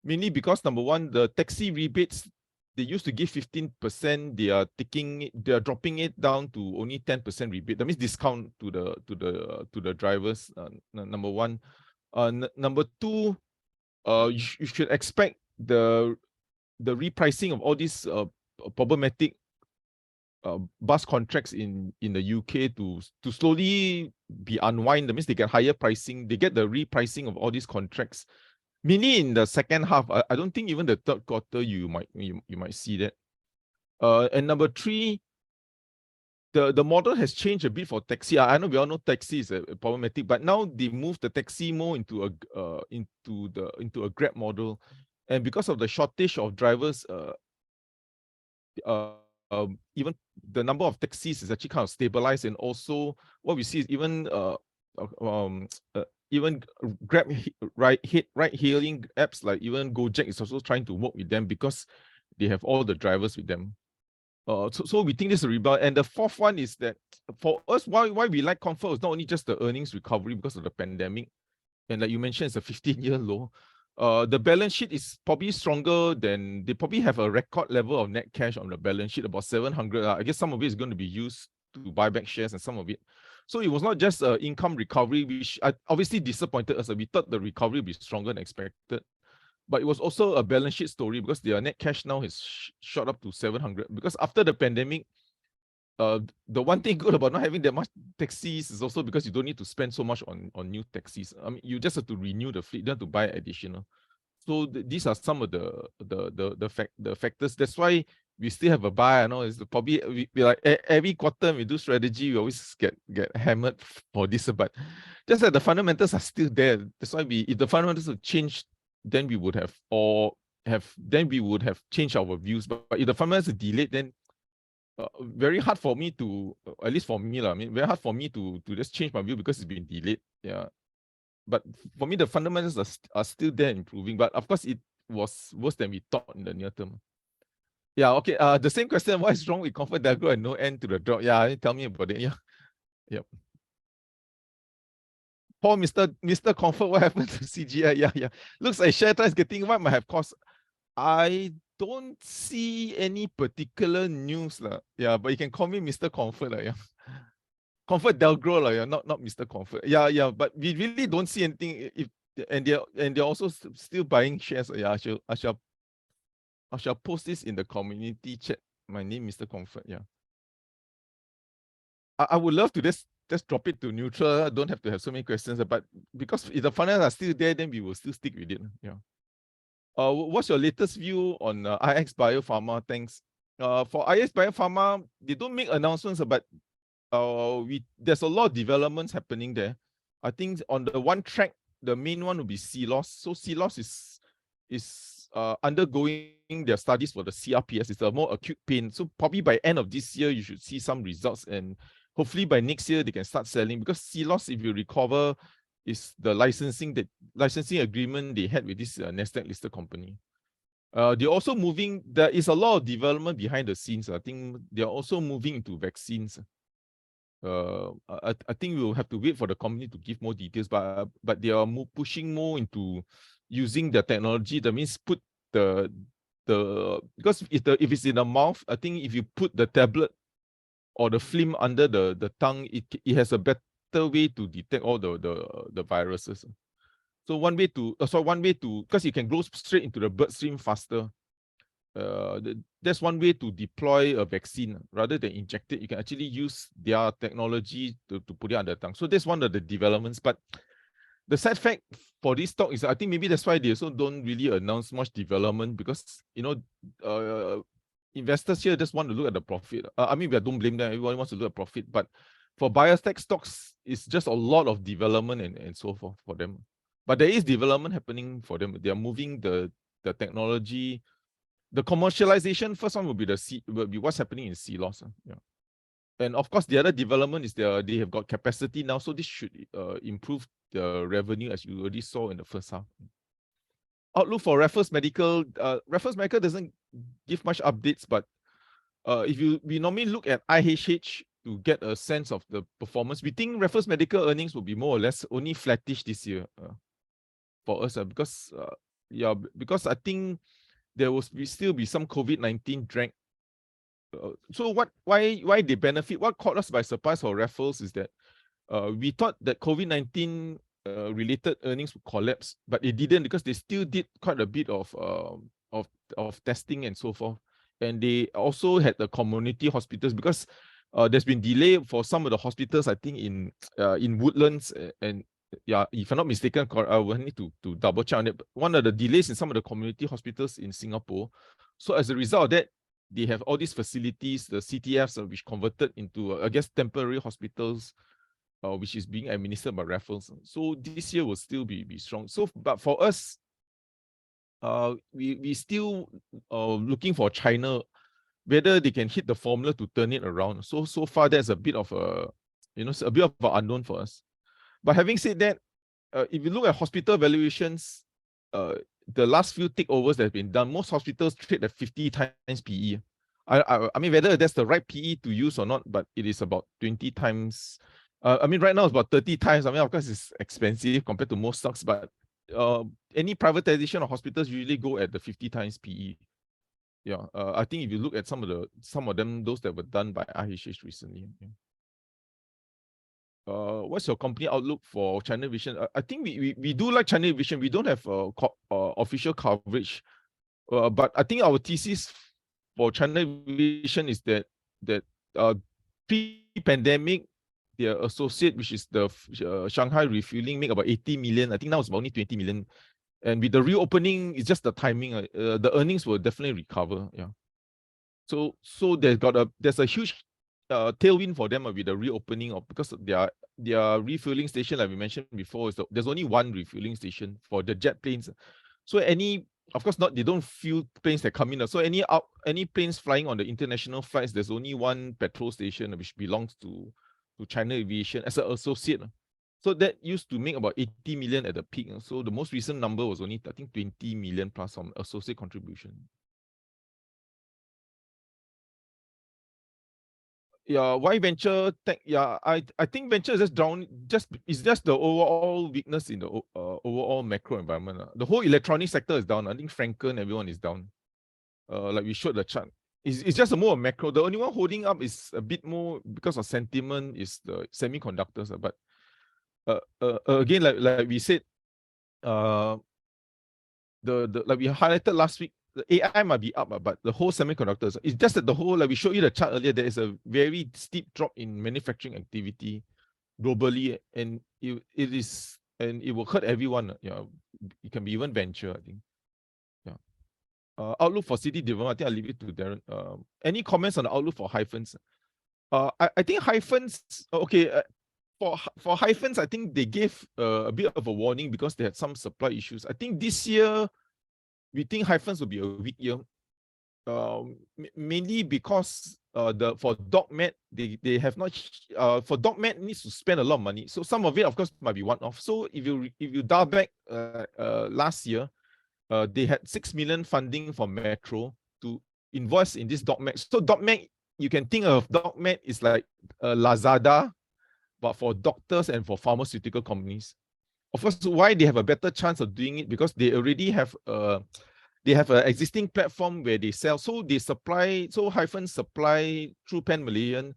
mainly because number one, the taxi rebates, they used to give 15%, they are dropping it down to only 10% rebate. That means discount to the drivers. Number one. Number two, you should expect the repricing of all these problematic bus contracts in the UK to slowly be unwind. That means they get higher pricing, they get the repricing of all these contracts, mainly in the second half. I don't think even the third quarter you might see that. And number three, the model has changed a bit for taxi. I know we all know taxi is problematic, but now they moved the taxi more into a Grab model, and because of the shortage of drivers, even the number of taxis is actually kind of stabilized, and also what we see is even Grab ride-hailing apps like even Gojek is also trying to work with them because they have all the drivers with them. So we think this is a rebound. And the fourth one is that for us, why we like Comfort is not only just the earnings recovery because of the pandemic, and like you mentioned, it's a 15-year low. The balance sheet is probably stronger than, they probably have a record level of net cash on the balance sheet, about 700. I guess some of it is going to be used to buy back shares and some of it. So it was not just an income recovery, which obviously disappointed us. We thought the recovery would be stronger than expected. But it was also a balance sheet story because their net cash now has shot up to 700. Because after the pandemic, the one thing good about not having that much taxis is also because you don't need to spend so much on new taxis. I mean, you just have to renew the fleet, you don't have to buy additional. So these are some of the factors. That's why we still have a buy. I know it's probably we like every quarter we do strategy, we always get hammered for this, but just that the fundamentals are still there. That's why if the fundamentals have changed, then we would have changed our views. But if the fundamentals are delayed, then very hard for me to, at least for me, I mean, very hard for me to just change my view because it's been delayed. Yeah. But for me, the fundamentals are still there, improving. But of course, it was worse than we thought in the near term. Yeah, okay. The same question, what is wrong with ComfortDelGro and no end to the drop? Yeah, tell me about it. Yeah. Yep. Paul, Mr. Comfort, what happened to CGI? Yeah. Looks like share price getting what might have cost. I don't see any particular news. Yeah, but you can call me Mr. Comfort. Yeah. ComfortDelGro, yeah, not Mr. Comfort. Yeah, but we really don't see anything. And they're also still buying shares. Yeah, I shall post this in the community chat. My name, Mr. Comfort. Yeah. I would love to just just drop it to neutral. Don't have to have so many questions. But because if the funnels are still there, then we will still stick with it. Yeah. What's your latest view on IX Biopharma? Thanks. For IX Biopharma, they don't make announcements, but there's a lot of developments happening there. I think on the one track, the main one will be CLOS. So CLOS is undergoing their studies for the CRPS. It's a more acute pain. So probably by end of this year, you should see some results, and hopefully by next year they can start selling, because CLOS, if you recover, is the licensing agreement they had with this Nasdaq listed company. They're also moving. There is a lot of development behind the scenes. I think they're also moving into vaccines. I think we'll have to wait for the company to give more details, but they are pushing more into using the technology. That means put because if it's in the mouth, I think if you put the tablet or the film under the tongue, it has a better way to detect all the viruses. So one way to because you can go straight into the bloodstream faster. That's one way to deploy a vaccine rather than inject it. You can actually use their technology to put it under the tongue. So that's one of the developments. But the sad fact for this stock is, I think maybe that's why they also don't really announce much development, because investors here just want to look at the profit. I mean, we don't blame them. Everyone wants to look at profit. But for biotech stocks, it's just a lot of development and so forth for them. But there is development happening for them. They are moving the technology. The commercialization, first one will be what's happening in CLOS. Yeah. And of course, the other development is they have got capacity now, so this should improve the revenue, as you already saw in the first half. Outlook for Raffles Medical. Raffles Medical doesn't give much updates, but we normally look at IHH to get a sense of the performance. We think Raffles Medical earnings will be more or less only flattish this year for us, because I think there will still be some COVID-19 drag. So why they benefit? What caught us by surprise for Raffles is that we thought that COVID-19 related earnings would collapse, but it didn't, because they still did quite a bit of testing and so forth. And they also had the community hospitals, because there's been delay for some of the hospitals, I think in Woodlands, and yeah, if I'm not mistaken, I will need to double check on it. But one of the delays in some of the community hospitals in Singapore. So as a result of that, they have all these facilities, the CTFs, which converted into, I guess, temporary hospitals, which is being administered by Raffles. So this year will still be strong. So, but for us, we still looking for China, whether they can hit the formula to turn it around. So far, there's a bit of an unknown for us. But having said that, if you look at hospital valuations, the last few takeovers that have been done, most hospitals trade at 50 times PE. I mean, whether that's the right PE to use or not, but it is about 20 times. I mean, right now it's about 30 times. I mean, of course, it's expensive compared to most stocks, but any privatization of hospitals usually go at the 50 times PE. Yeah, I think if you look at some of them, those that were done by IHH recently. Yeah. What's your company outlook for China Vision? I think we do like China Vision. We don't have official coverage, but I think our thesis for China Vision is that pre-pandemic, their associate, which is the Shanghai Refueling, make about 80 million. I think now it's only 20 million. And with the reopening, it's just the timing. The earnings will definitely recover. Yeah. So there's a huge tailwind for them with the reopening because their refueling station, like we mentioned before, there's only one refueling station for the jet planes. So of course not, they don't fuel planes that come in. So any planes flying on the international flights, there's only one petrol station which belongs to China Aviation as an associate. So that used to make about 80 million at the peak. So the most recent number was only, I think, 20 million plus from associate contribution. Yeah, why venture tech? Yeah, I think venture is just down. It's just the overall weakness in the overall macro environment. The whole electronic sector is down. I think Franken, everyone is down. Like we showed the chart. It's just a more macro. The only one holding up is a bit more because of sentiment is the semiconductors. But again, like we said, like we highlighted last week, the AI might be up, but the whole semiconductors, it's just that the whole, like we showed you the chart earlier, there is a very steep drop in manufacturing activity. globally, and it will hurt everyone. Yeah, it can be even venture, I think. Yeah. Outlook for city development, I think I'll leave it to Darren. Any comments on the outlook for hyphens? I think hyphens, okay, for hyphens, I think they gave a bit of a warning because they had some supply issues. I think this year, we think hyphens will be a weak year. Mainly because for DocMed, they have not for DocMed needs to spend a lot of money. So some of it, of course, might be one-off. So if you dial back last year, they had 6 million funding for Metro to invest in this DocMed. So DocMed, you can think of DocMed is like Lazada, but for doctors and for pharmaceutical companies. Of course, why they have a better chance of doing it, because they already have an existing platform where they sell. So they supply, so hyphen supply through Pan Malaysian,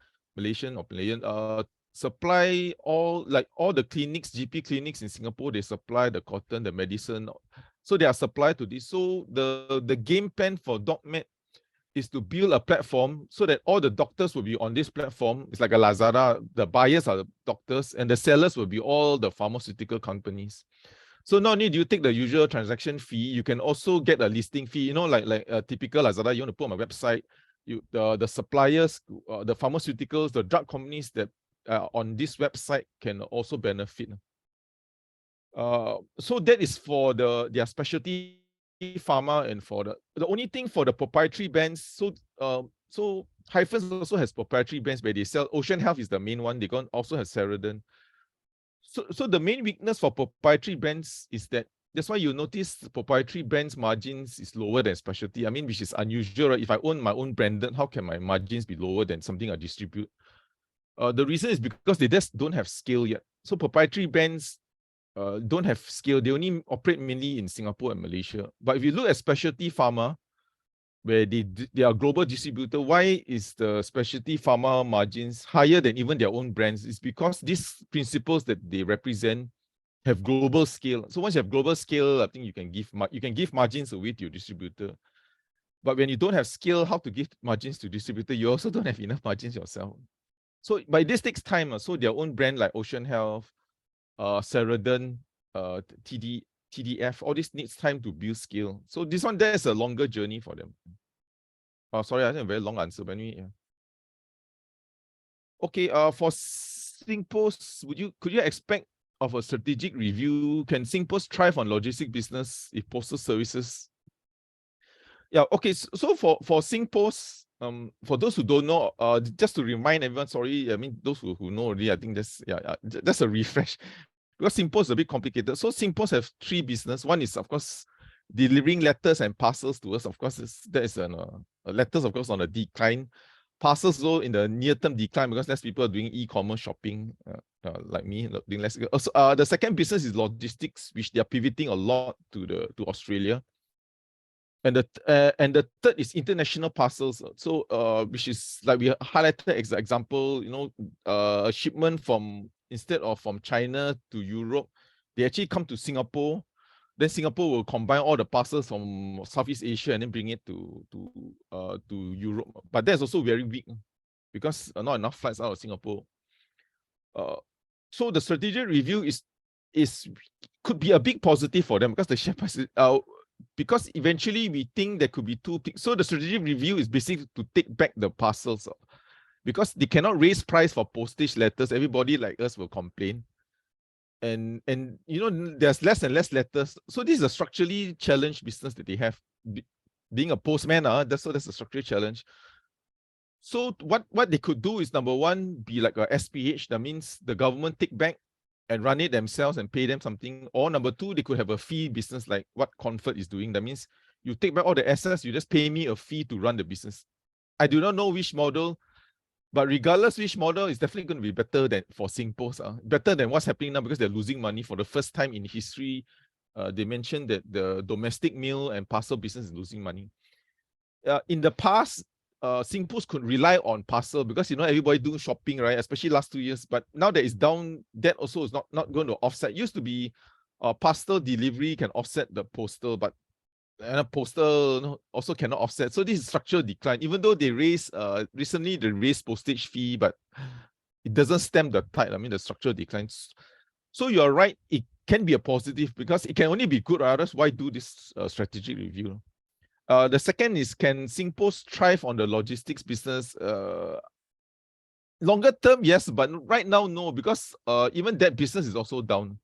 supply all the clinics, GP clinics in Singapore, they supply the cotton, the medicine. So they are supplied to this. So the game plan for DocMed is to build a platform so that all the doctors will be on this platform. It's like a Lazada. The buyers are the doctors and the sellers will be all the pharmaceutical companies. So not only do you take the usual transaction fee, you can also get a listing fee. You know, like a typical Lazada, you want to put on my website, the suppliers, the pharmaceuticals, the drug companies that on this website can also benefit. So that is for their specialty pharma, and for the only thing for the proprietary brands. So hyphens also has proprietary brands where they sell. Ocean Health is the main one. They also have Ceradan. So the main weakness for proprietary brands is that's why you notice proprietary brands margins is lower than specialty. I mean, which is unusual, right? If I own my own branded, how can my margins be lower than something I distribute? The reason is because they just don't have scale yet. So proprietary brands don't have scale. They only operate mainly in Singapore and Malaysia. But if you look at specialty pharma, where they are global distributor, why is the specialty pharma margins higher than even their own brands? It's because these principles that they represent have global scale. So once you have global scale, I think you can give margins away to your distributor. But when you don't have scale, how to give margins to distributor, you also don't have enough margins yourself. So but this takes time. So their own brand like Ocean Health, Ceradan, TDF, all this needs time to build scale. So this one, there's a longer journey for them. Oh, sorry, I think a very long answer, but anyway, yeah. Okay, for SingPost, could you expect of a strategic review? Can SingPost thrive on logistic business if postal services? Yeah, okay, so for SingPost, for those who don't know, just to remind everyone, sorry, I mean, those who know already, I think that's a refresh. Because SingPost is a bit complicated. So SingPost have 3 business. One is, of course, delivering letters and parcels to us. Of course, that is letters, of course, on a decline. Parcels, though, in the near-term decline because less people are doing e-commerce shopping, like me, doing less. Also, the second business is logistics, which they are pivoting a lot to Australia. And the third is international parcels. So which is like we highlighted as an example, you know, a shipment instead of from China to Europe, they actually come to Singapore. Then Singapore will combine all the parcels from Southeast Asia and then bring it to Europe. But that's also very weak because not enough flights out of Singapore. So the strategic review could be a big positive for them because the share price because eventually we think there could be 2 peaks. So the strategic review is basically to take back the parcels because they cannot raise price for postage letters. Everybody like us will complain. And you know, there's less and less letters. So this is a structurally challenged business that they have. Being a postman, that's a structural challenge. So what they could do is, number one, be like a SPH. That means the government take back and run it themselves and pay them something. Or number 2, they could have a fee business like what Comfort is doing. That means you take back all the assets, you just pay me a fee to run the business. I do not know which model, but regardless which model, is definitely going to be better than for SingPost. Better than what's happening now because they're losing money for the first time in history. They mentioned that the domestic mail and parcel business is losing money. In the past, SingPost could rely on parcel because, you know, everybody doing shopping, right? Especially last 2 years. But now that it's down, that also is not going to offset. It used to be postal delivery can offset the postal, but postal also cannot offset. So this is structural decline. Even though they raised recently they raised postage fee, but it doesn't stem the tide. I mean, the structural declines. So you're right, it can be a positive because it can only be good, or else why do this strategic review? The second is, can SingPost thrive on the logistics business? Longer term, yes, but right now, no, because even that business is also down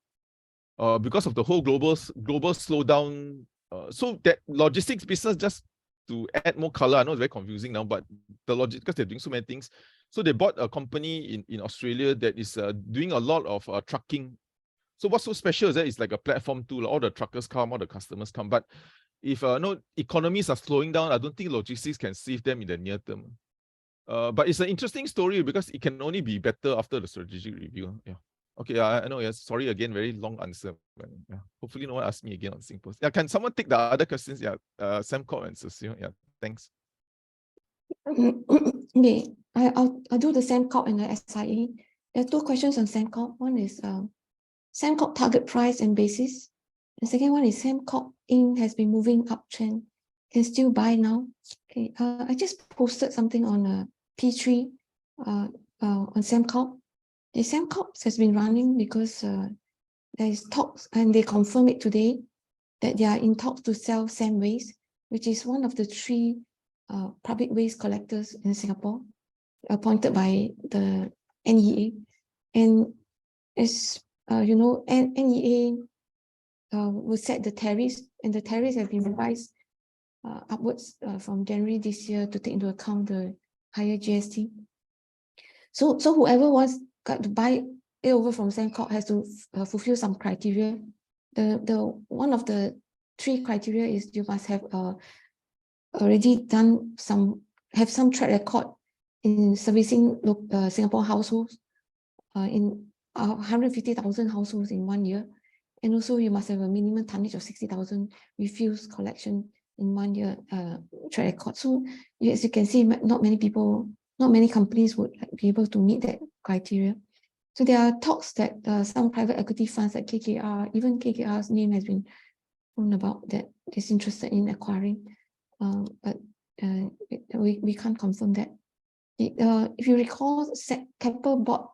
because of the whole global slowdown. So that logistics business, just to add more color, I know it's very confusing now, but the logic, because they're doing so many things. So they bought a company in Australia that is doing a lot of trucking. So what's so special is that it's like a platform tool. All the truckers come, all the customers come. But if no economies are slowing down, I don't think logistics can save them in the near term. But it's an interesting story because it can only be better after the strategic review. Yeah. Okay, I know. Yes, sorry again, very long answer. But yeah, hopefully no one asks me again on SingPost. Yeah, can someone take the other questions? Yeah, Samcorp and Sasseur. Yeah, thanks.
Okay, I'll do the Samcorp and the SIA. There are two questions on Samcorp. One is Samcorp target price and basis. The second one is Samcorp Inc. has been moving uptrend. Can still buy now. Okay, I just posted something on P3 on Samcorp. The Samcorp has been running because there is talks, and they confirm it today, that they are in talks to sell Samways, which is one of the 3 public waste collectors in Singapore, appointed by the NEA. And as you know, NEA will set the tariffs, and the tariffs have been revised upwards from January this year to take into account the higher GST. So whoever wants to buy it over from Samcorp has to fulfill some criteria. The one of the 3 criteria is you must have already done some track record in servicing Singapore households in 150,000 households in 1 year, and also you must have a minimum tonnage of 60,000 refuse collection in 1 year track record. So as you can see, not many companies would be able to meet that criteria. So there are talks that some private equity funds like KKR, even KKR's name has been known about, that is interested in acquiring, but we can't confirm that. If you recall, Keppel bought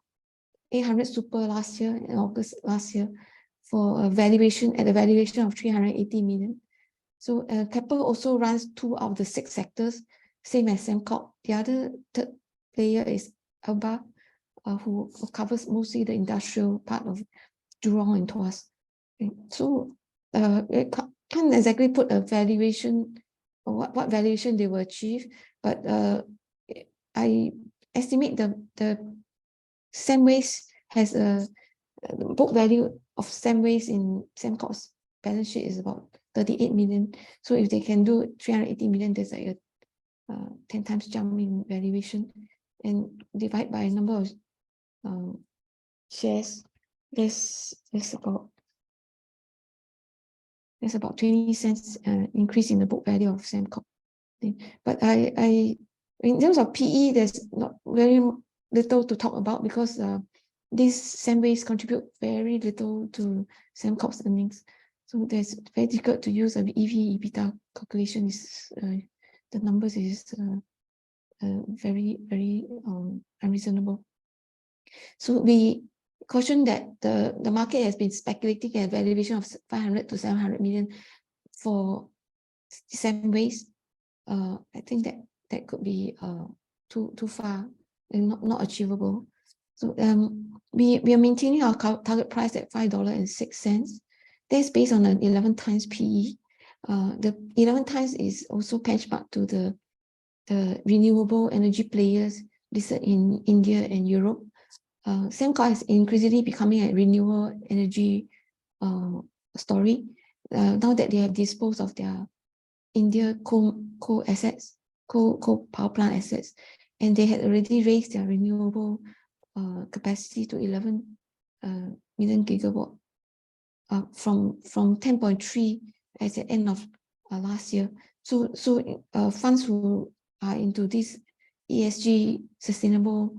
800 Super last year, in August last year, for a valuation of 380 million. So Keppel also runs 2 out of the 6 sectors, same as Samcorp. The other third player is Alba, who covers mostly the industrial part of Jurong and Tuas. Okay. So can't exactly put a valuation, or what valuation they will achieve, but I estimate the Samways has a book value of Samways in Samcorp's balance sheet is about 38 million. So if they can do 380 million, there's like a 10 times jump in valuation, and divide by a number of shares, there's about 20 cents increase in the book value of Samcorp. But in terms of PE, there's not very little to talk about, because these Samways contribute very little to Samcorp's earnings. So there's very difficult to use an EV/EBITDA calculation. Is the numbers is very unreasonable. So we caution that the market has been speculating at a valuation of 500 to 700 million for Samways. I think that could be too far and not achievable. So we are maintaining our target price at $5.06. That's based on an 11 times PE. The 11 times is also benchmarked to the renewable energy players listed in India and Europe. Samcorp is increasingly becoming a renewable energy story now that they have disposed of their India coal assets, coal power plant assets, and they had already raised their renewable capacity to 11 million gigawatt from 10.3 at the end of last year. So funds who are into this ESG sustainable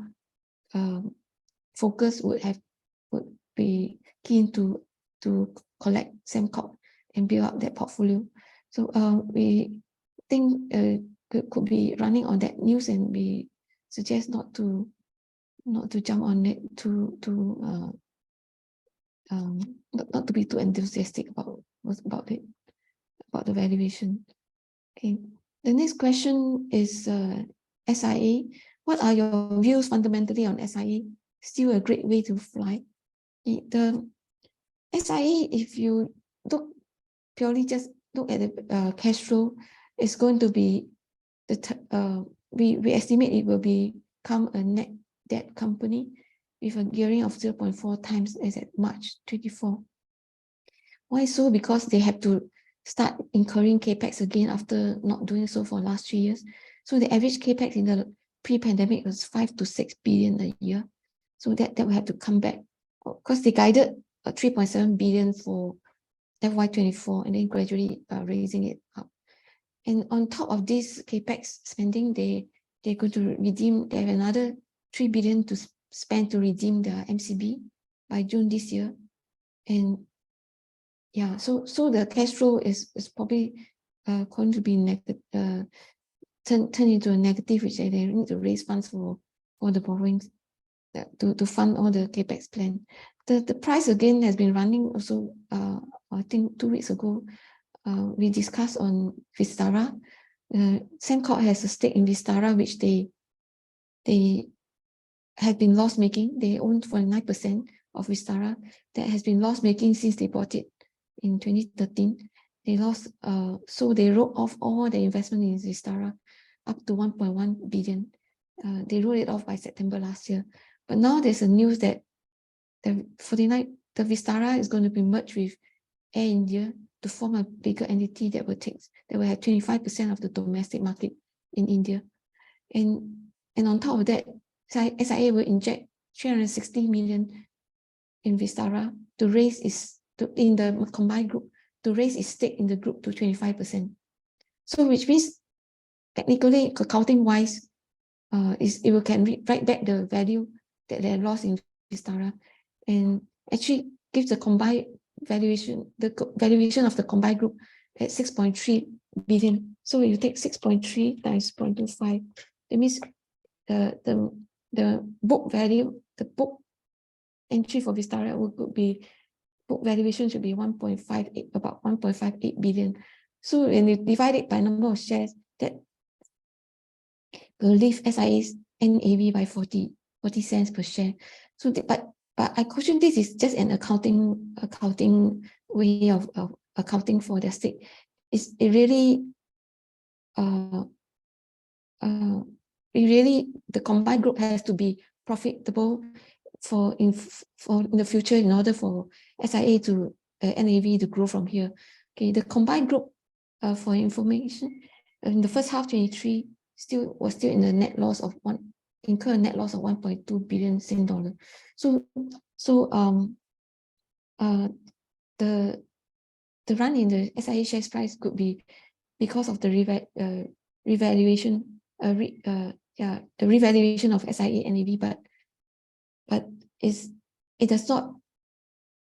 focus would be keen to collect Samcorp and build up that portfolio. So we think could be running on that news, and we suggest not to not to jump on it not to be too enthusiastic about it, about the valuation. Okay, the next question is SIA. What are your views fundamentally on SIA? Still a great way to fly. The SIA, if you look purely just look at the cash flow, it's going to be we estimate it will become a net debt company with a gearing of 0.4 times as at March 24. Why so? Because they have to start incurring capex again after not doing so for the last 3 years. So the average capex in the pre-pandemic was 5 to 6 billion a year. So that will have to come back, because they guided 3.7 billion for FY24 and then gradually raising it up. And on top of this capex spending, they're going to redeem. They have another 3 billion to spend to redeem their MCB by June this year. And yeah, so the cash flow is probably going to be negative, turn into a negative, which they need to raise funds for the borrowings to fund all the capex plan. The price again has been running also. I think 2 weeks ago, we discussed on Vistara. Sembcorp has a stake in Vistara, which they have been loss making. They own 49% of Vistara that has been loss making since they bought it in 2013. They lost, so they wrote off all the investment in Vistara up to 1.1 billion. They wrote it off by September last year. But now there's a news that the Vistara is going to be merged with Air India to form a bigger entity that will have 25% of the domestic market in India. And on top of that, SIA will inject 360 million in Vistara to raise in the combined group, to raise its stake in the group to 25%. So which means technically, accounting wise, it can write back the value that they lost in Vistara, and actually gives the combined valuation, the valuation of the combined group at 6.3 billion. So you take 6.3 times 0.25, that means the book value, the book entry for Vistara would be, book valuation should be about 1.58 billion. So when you divide it by number of shares, that will leave SIA's NAV by 40 cents per share. So but I caution, this is just an accounting way of accounting for their stake. It really the combined group has to be profitable in the future in order for SIA to NAV to grow from here. Okay, the combined group, for information, in the first half 23 was still in a net loss of 1.2 billion Sing dollar. So the run in the SIA shares price could be because of the revaluation, the revaluation of SIA NAV, but it does not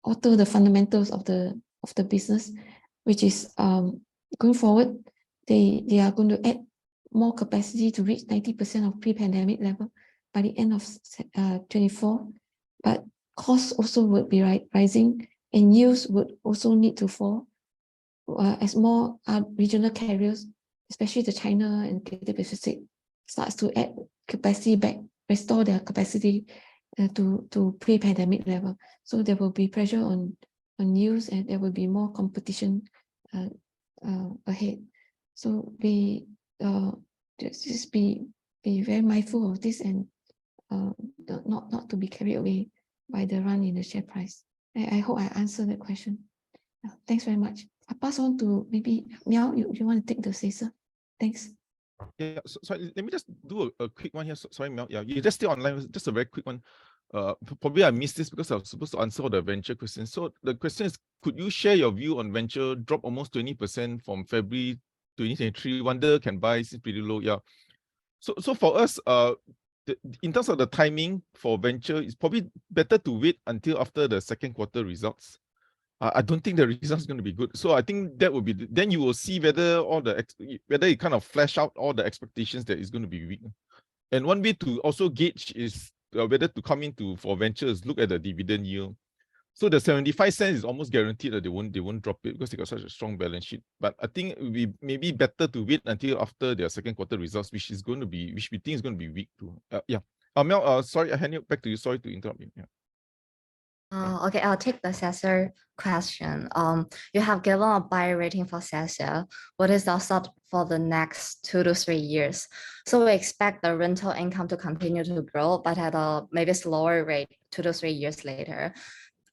alter the fundamentals of the business, which is going forward, they are going to add more capacity to reach 90% of pre-pandemic level by the end of 24. But costs also would be rising, and yields would also need to fall as more regional carriers, especially the China and Cathay Pacific, starts to add capacity back, restore their capacity to pre-pandemic level. So there will be pressure on yields, and there will be more competition ahead. So we just be very mindful of this, and not to be carried away by the run in the share price. I hope I answered that question. Thanks very much. I pass on to maybe Miao. You want to take the Sasseur? Thanks.
Yeah, so let me just do a quick one here. Sorry, Mel. Yeah, you just stay online. Just a very quick one. Probably I missed this because I was supposed to answer all the venture questions. So the question is, could you share your view on venture? Drop almost 20% from February 2023. Wonder can buy, seems pretty low. Yeah. So for us, in terms of the timing for venture, it's probably better to wait until after the second quarter results. I don't think the results is going to be good. So I think that will be, then you will see whether whether it kind of flash out all the expectations that is going to be weak. And one way to also gauge is whether to come into for ventures, look at the dividend yield. So the 75 cents is almost guaranteed that they won't drop it because they got such a strong balance sheet. But I think it would be maybe better to wait until after their second quarter results, which we think is going to be weak too. Yeah. Mel, sorry, I hand it back to you. Sorry to interrupt you. Yeah.
Okay, I'll take the Sasseur question. You have given a buy rating for Sasseur. What is the thought for the next 2 to 3 years? So we expect the rental income to continue to grow, but at a maybe slower rate 2 to 3 years later.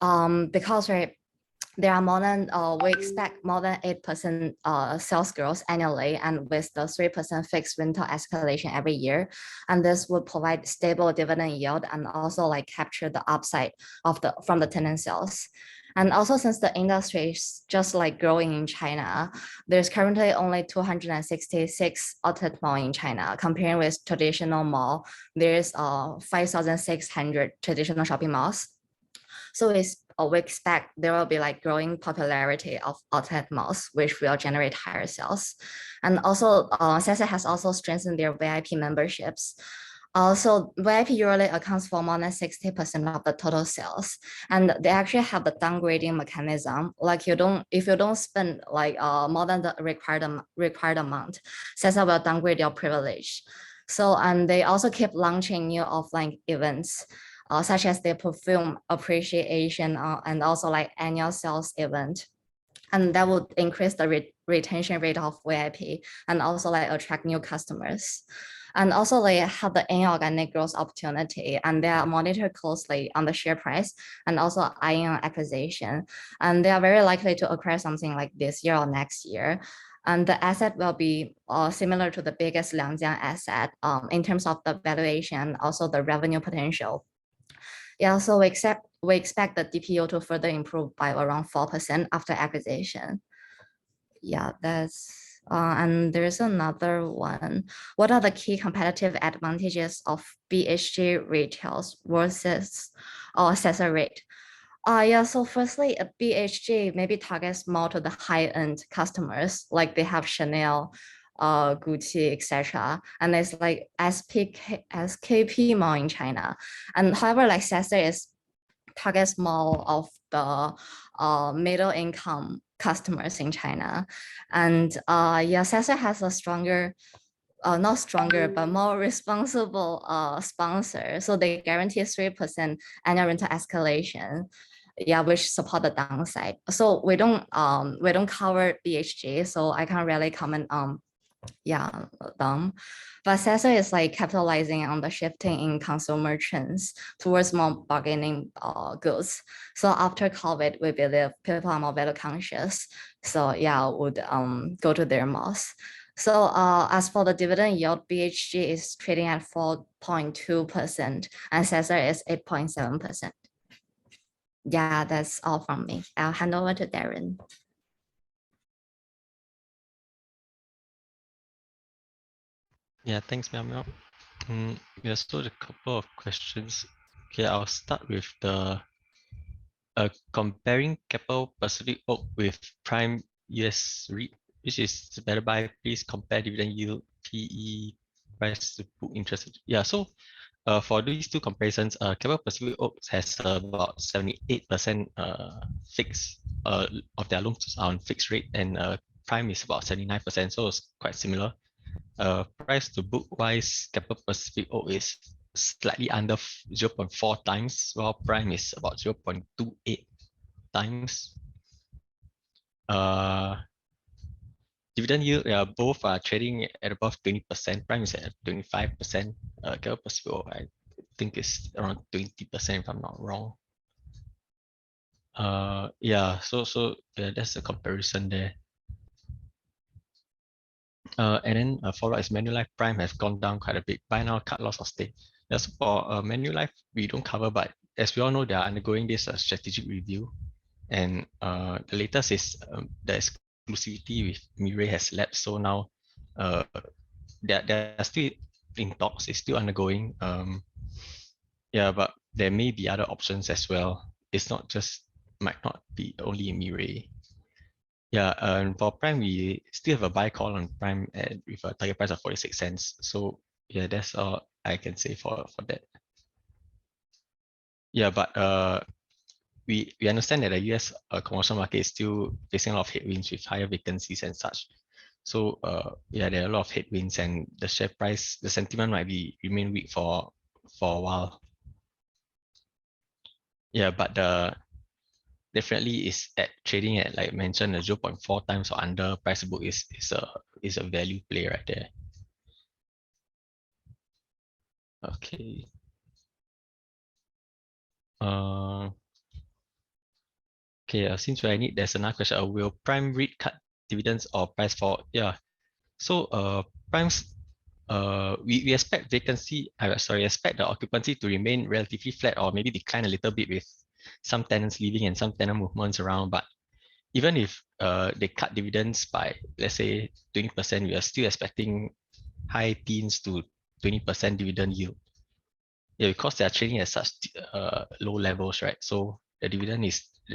Because there are we expect more than 8% sales growth annually, and with the 3% fixed rental escalation every year, and this would provide stable dividend yield and also like capture the upside from the tenant sales. And also, since the industry is just like growing in China, there's currently only 266 outlet mall in China. Comparing with traditional mall, there's 5,600 traditional shopping malls. So we expect there will be like growing popularity of outlet malls, which will generate higher sales. And also, Sasseur has also strengthened their VIP memberships. Also, VIP usually accounts for more than 60% of the total sales, and they actually have the downgrading mechanism. Like if you don't spend like more than the required amount, Sasseur will downgrade your privilege. So, and they also keep launching new offline events. Such as the perfume appreciation and also like annual sales event. And that would increase the retention rate of VIP and also like attract new customers. And also they have the inorganic growth opportunity, and they are monitored closely on the share price and also eyeing acquisition. And they are very likely to acquire something like this year or next year. And the asset will be similar to the biggest Liangjiang asset in terms of the valuation, also the revenue potential. Yeah, so we expect the DPO to further improve by around 4% after acquisition. Yeah, that's and there's another one. What are the key competitive advantages of BHG retails versus Sasseur REIT? Yeah, so firstly, a BHG maybe targets more to the high-end customers, like they have Chanel, Gucci, etc. And it's like SKP mall in China. And however, like Sasseur targets more of the middle income customers in China. And yeah, Sasseur has a stronger, not stronger, but more responsible sponsor. So they guarantee 3% annual rental escalation. Yeah, which support the downside. So we don't cover BHG, so I can't really comment on them. But Sasseur is like capitalizing on the shifting in consumer trends towards more bargaining goods. So after COVID, we believe people are more value conscious. So yeah, would go to their malls. So as for the dividend yield, BHG is trading at 4.2% and Sasseur is 8.7%. Yeah, that's all from me. I'll hand over to Darren.
Yeah, thanks, Mel. Yeah, so a couple of questions. Okay, I'll start with the comparing Keppel Pacific Oak with Prime US REIT, which is better buy. Please compare dividend yield, PE, price to book interest. Yeah, so for these two comparisons, Keppel Pacific Oak has about 78% fixed of their loans on fixed rate, and Prime is about 79%, so it's quite similar. Price to book wise, Keppel Pacific Oak is slightly under 0.4 times, while Prime is about 0.28 times. Dividend yield, both are trading at above 20%. Prime is at 25%. Keppel Pacific Oak, I think is around 20% if I'm not wrong. Yeah, so yeah, that's a comparison there. And then follow is Manulife. Prime has gone down quite a bit. Buy now, cut loss or stay. Yes, for Manulife, we don't cover, but as we all know, they are undergoing this strategic review. And the latest is the exclusivity with Mirae has lapsed. So now they're still in talks. It's still undergoing. Yeah, but there may be other options as well. It's not just, might not be only Mirae. Yeah, and for Prime, we still have a buy call on Prime with a target price of 46 cents. So yeah, that's all I can say for that. Yeah, but we understand that the US commercial market is still facing a lot of headwinds with higher vacancies and such. So yeah, there are a lot of headwinds, and the share price, the sentiment might remain weak for a while. Yeah, but definitely is at trading at, like mentioned, the 0.4 times or under price to book is a value play right there. Okay. Okay, since I need, there's another question. Will Prime REIT cut dividends or price for? Yeah. So Prime's we expect vacancy, expect the occupancy to remain relatively flat or maybe decline a little bit with some tenants leaving and some tenant movements around. But even if they cut dividends by, let's say, 20%, we are still expecting high teens to 20% dividend yield. Yeah, because they are trading at such low levels, right? So the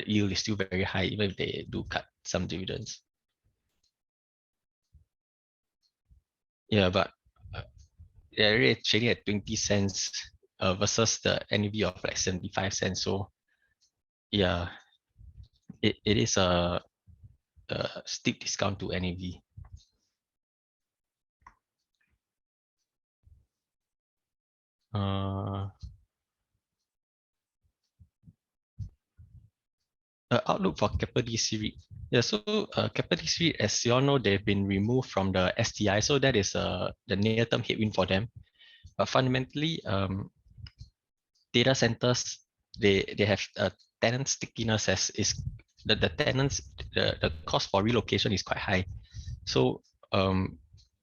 yield is still very high, even if they do cut some dividends. Yeah, but they're already trading at 20 cents versus the NAV of like 75 cents. So yeah, it is a steep discount to NAV. Outlook for Capital DC REIT. Yeah, so Capital DC REIT, as you all know, they've been removed from the STI, so that is the near-term headwind for them. But fundamentally, data centers, they have a tenant stickiness as is the tenants, the cost for relocation is quite high. So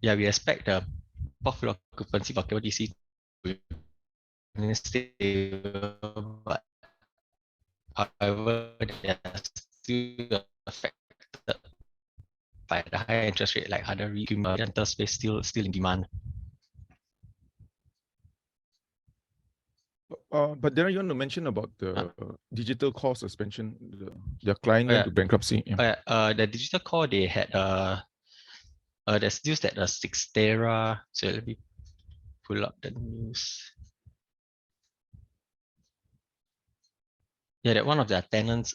yeah, we expect the portfolio occupancy for KODC to remain stable, but however, they are still affected by the higher interest rate, like other rental space still in demand.
But then you want to mention about the digital core suspension. Their client went to bankruptcy.
Yeah. The digital core, they had there's news that Sixtera. So let me pull up the news. Yeah, that one of their tenants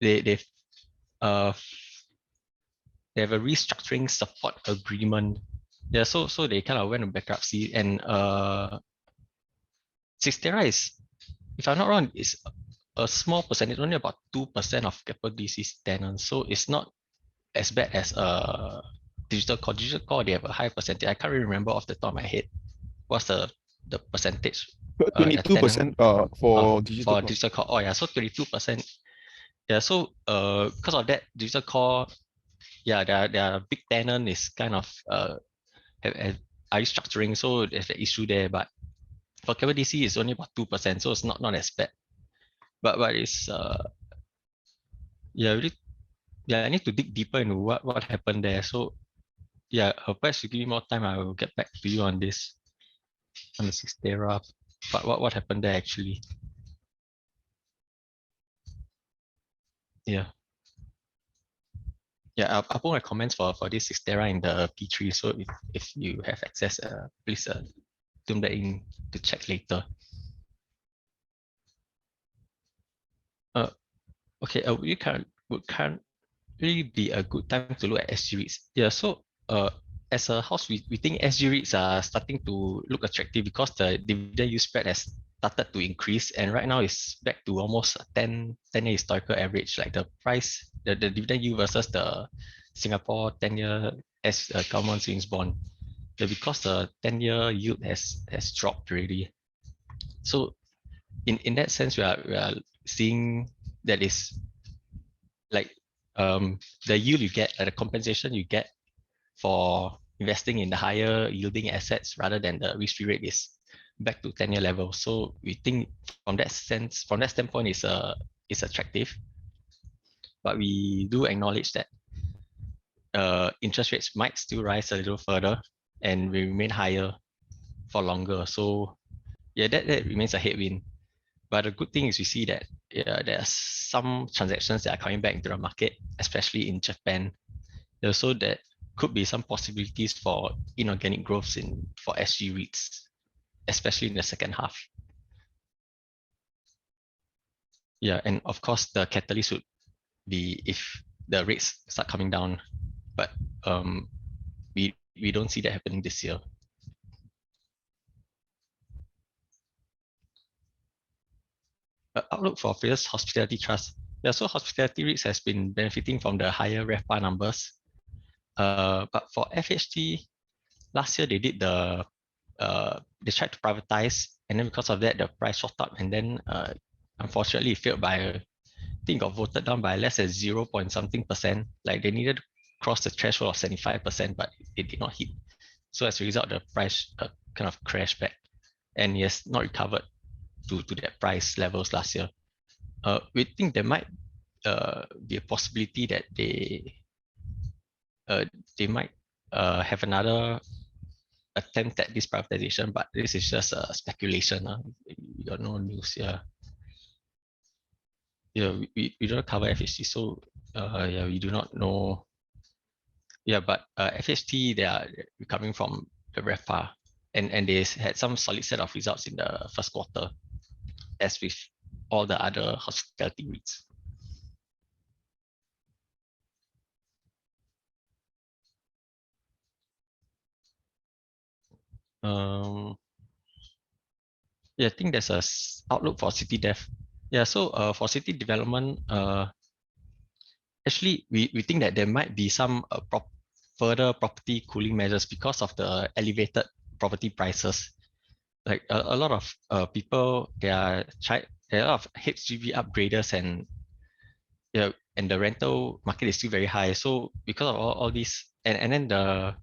they have a restructuring support agreement. Yeah, so they kind of went to bankruptcy, and Sixtera is, if I'm not wrong, is a small percentage, only about 2% of Capital DC's tenants. So it's not as bad as digital core. Digital core, they have a high percentage. I can't really remember off the top of my head what's the percentage.
22% for digital core.
Digital core. Oh yeah, so 22%. Yeah, so because of that, digital core, yeah, their big tenant is kind of are restructuring, so there's an issue there. But for Capital DC, it's only about 2%, so it's not as bad. But it's yeah, really, yeah, I need to dig deeper into what happened there. So yeah, perhaps you give me more time, I will get back to you on this, on the Sixtera. But what happened there actually? Yeah. Yeah, I'll put my comments for this Sixtera in the P3. So if you have access, please tune that in to check later. Okay, would currently be a good time to look at SG REITs? Yeah, so as a house, we think SG REITs are starting to look attractive because the dividend yield spread has started to increase, and right now it's back to almost 10-year historical average, like the price, the dividend yield versus the Singapore 10-year government savings bond. Yeah, because the 10-year yield has dropped already. So in that sense, we are seeing that is like the yield you get, the compensation you get for investing in the higher yielding assets rather than the risk-free rate is back to 10-year level. So we think from that standpoint, is attractive. But we do acknowledge that interest rates might still rise a little further and will remain higher for longer. So yeah, that remains a headwind. But the good thing is we see that there are some transactions that are coming back into the market, especially in Japan. So there could be some possibilities for inorganic growth for SG REITs. especially in the second half. Yeah, and of course the catalyst would be if the rates start coming down, but we don't see that happening this year. Outlook for Phillip's Hospitality Trust. Yeah, so Hospitality REITs has been benefiting from the higher RevPAR numbers. But for FHT, last year they did they tried to privatize, and then because of that the price shot up, and then unfortunately it failed by I think got voted down by less than 0 point something percent. Like they needed to cross the threshold of 75%, but it did not hit. So as a result, the price kind of crashed back, and it has not recovered to that price levels last year. We think there might be a possibility that they might have another attempt at this privatization, but this is just a speculation. We got no news. Yeah, we don't cover FHT, so yeah, we do not know. Yeah, but FHT, they are recovering from the RevPAR, and they had some solid set of results in the first quarter, as with all the other hospitality REITs. Yeah, I think there's a outlook for city dev. Yeah, so for city development, actually we think that there might be some further property cooling measures because of the elevated property prices. Like a lot of people, there are a lot of HGV upgraders, and yeah, and the rental market is still very high. So because of all these, and then the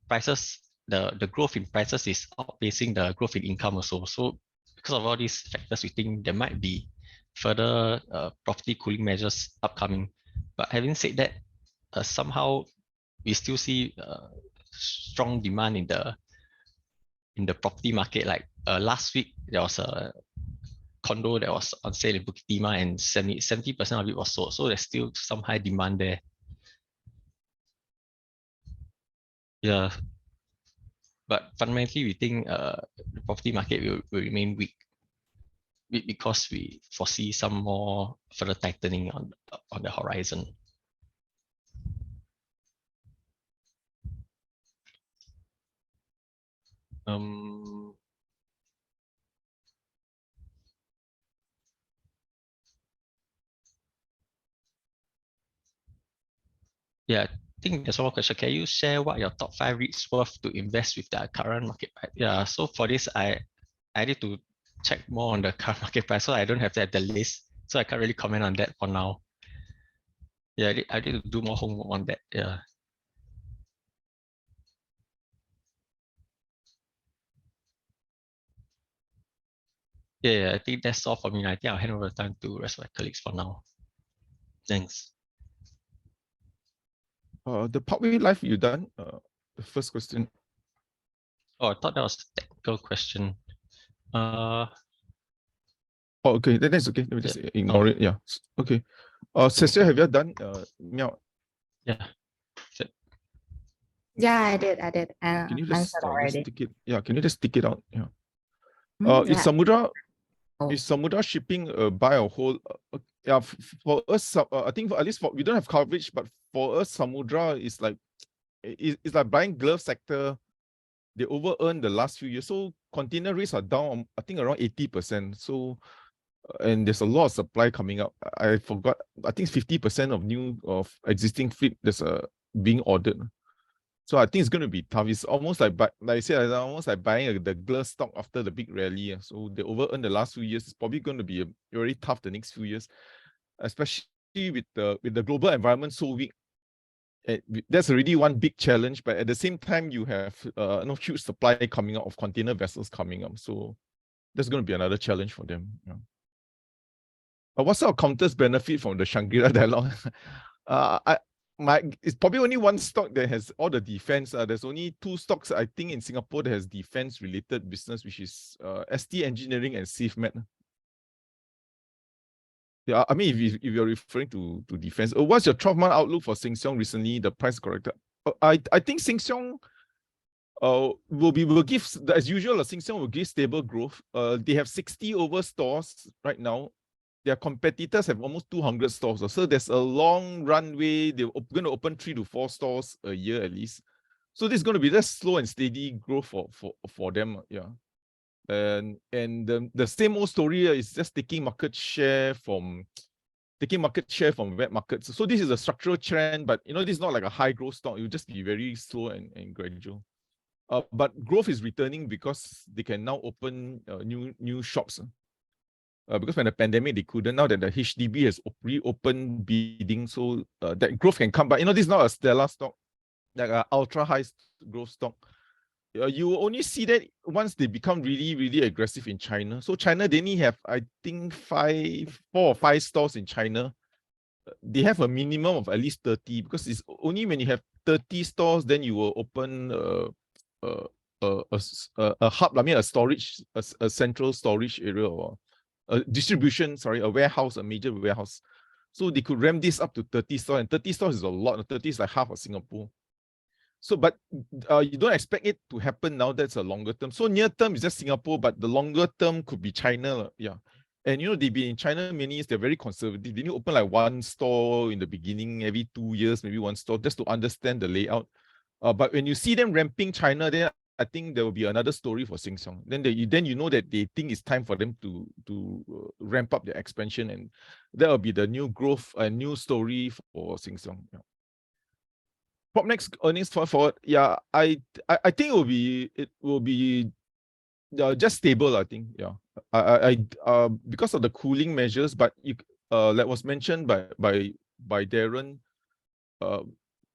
prices, the growth in prices is outpacing the growth in income also. So because of all these factors, we think there might be further property cooling measures upcoming. But having said that, somehow we still see strong demand in the property market. Like last week, there was a condo that was on sale in Bukit Timah, and 70% of it was sold. So there's still some high demand there. Yeah, but fundamentally, we think the property market will remain weak because we foresee some more further tightening on the horizon. Yeah, I think there's one more question. Can you share what your top 5 REITs worth to invest with the current market price? Yeah, so for this, I need to check more on the current market price, so I don't have that at the list. So I can't really comment on that for now. Yeah, I need to do more homework on that. Yeah. Yeah, I think that's all for me. I think I'll hand over the time to the rest of my colleagues for now. Thanks.
The Parkway Life you done? The first question.
Oh, I thought that was a technical question.
Oh, okay, that's okay. Let me just ignore it. Yeah. Okay. Sasseur, have you done Meow?
Yeah.
Yeah, I did.
Can you just
already.
stick it? Yeah, can you just stick it out? Yeah. Is
Yeah.
Samudra Shipping buy or hold? Yeah, for us, I think at least we don't have coverage, but for us, Samudra is like it's like buying glove sector. They over earned the last few years, so container rates are down. I think around 80%. So, and there's a lot of supply coming up. I forgot. I think 50% of existing fleet that's being ordered. So I think it's going to be tough. It's almost like I said, it's almost like buying the glove stock after the big rally. So they over earned the last few years. It's probably going to be very tough the next few years, especially with the global environment so weak. That's already one big challenge, but at the same time, you have huge supply coming out of container vessels coming up. So that's going to be another challenge for them. Yeah. What sort of counters benefit from the Shangri-La dialogue? It's probably only one stock that has all the defense. There's only 2 stocks, I think, in Singapore that has defense-related business, which is ST Engineering and SafeMed. Yeah, I mean, if you're referring to defense, what's your 12-month outlook for Sheng Siong recently? The price corrected. I think Sheng Siong, will give, as usual, Sheng Siong will give stable growth. They have 60 over stores right now. Their competitors have almost 200 stores. So there's a long runway. They're going to open 3 to 4 stores a year at least. So this is going to be just slow and steady growth for them. Yeah. And the same old story is just taking market share from wet markets. So this is a structural trend, but this is not like a high growth stock. It will just be very slow and gradual. But growth is returning because they can now open new shops. Because when the pandemic they couldn't. Now that the HDB has reopened bidding, so that growth can come. But this is not a stellar stock, like an ultra high growth stock. You only see that once they become really, really aggressive in China. So China, they only have, I think, 4 or 5 stores in China. They have a minimum of at least 30, because it's only when you have 30 stores, then you will open a hub. I mean, a central storage area, or a distribution, a warehouse, a major warehouse. So they could ramp this up to 30 stores, and 30 stores is a lot. 30 is like half of Singapore. So, but you don't expect it to happen now. That's a longer term. So near term is just Singapore, but the longer term could be China. Yeah. And they've been in China many years. They're very conservative. They need to open like 1 store in the beginning, every 2 years, maybe 1 store, just to understand the layout. But when you see them ramping China, then I think there will be another story for Sheng Siong. Then you know that they think it's time for them to ramp up their expansion, and that will be the new growth and new story for Sheng Siong. Yeah. Propnex earnings forward, yeah, I think it will be just stable. I think, yeah. Because of the cooling measures, but that was mentioned by Darren.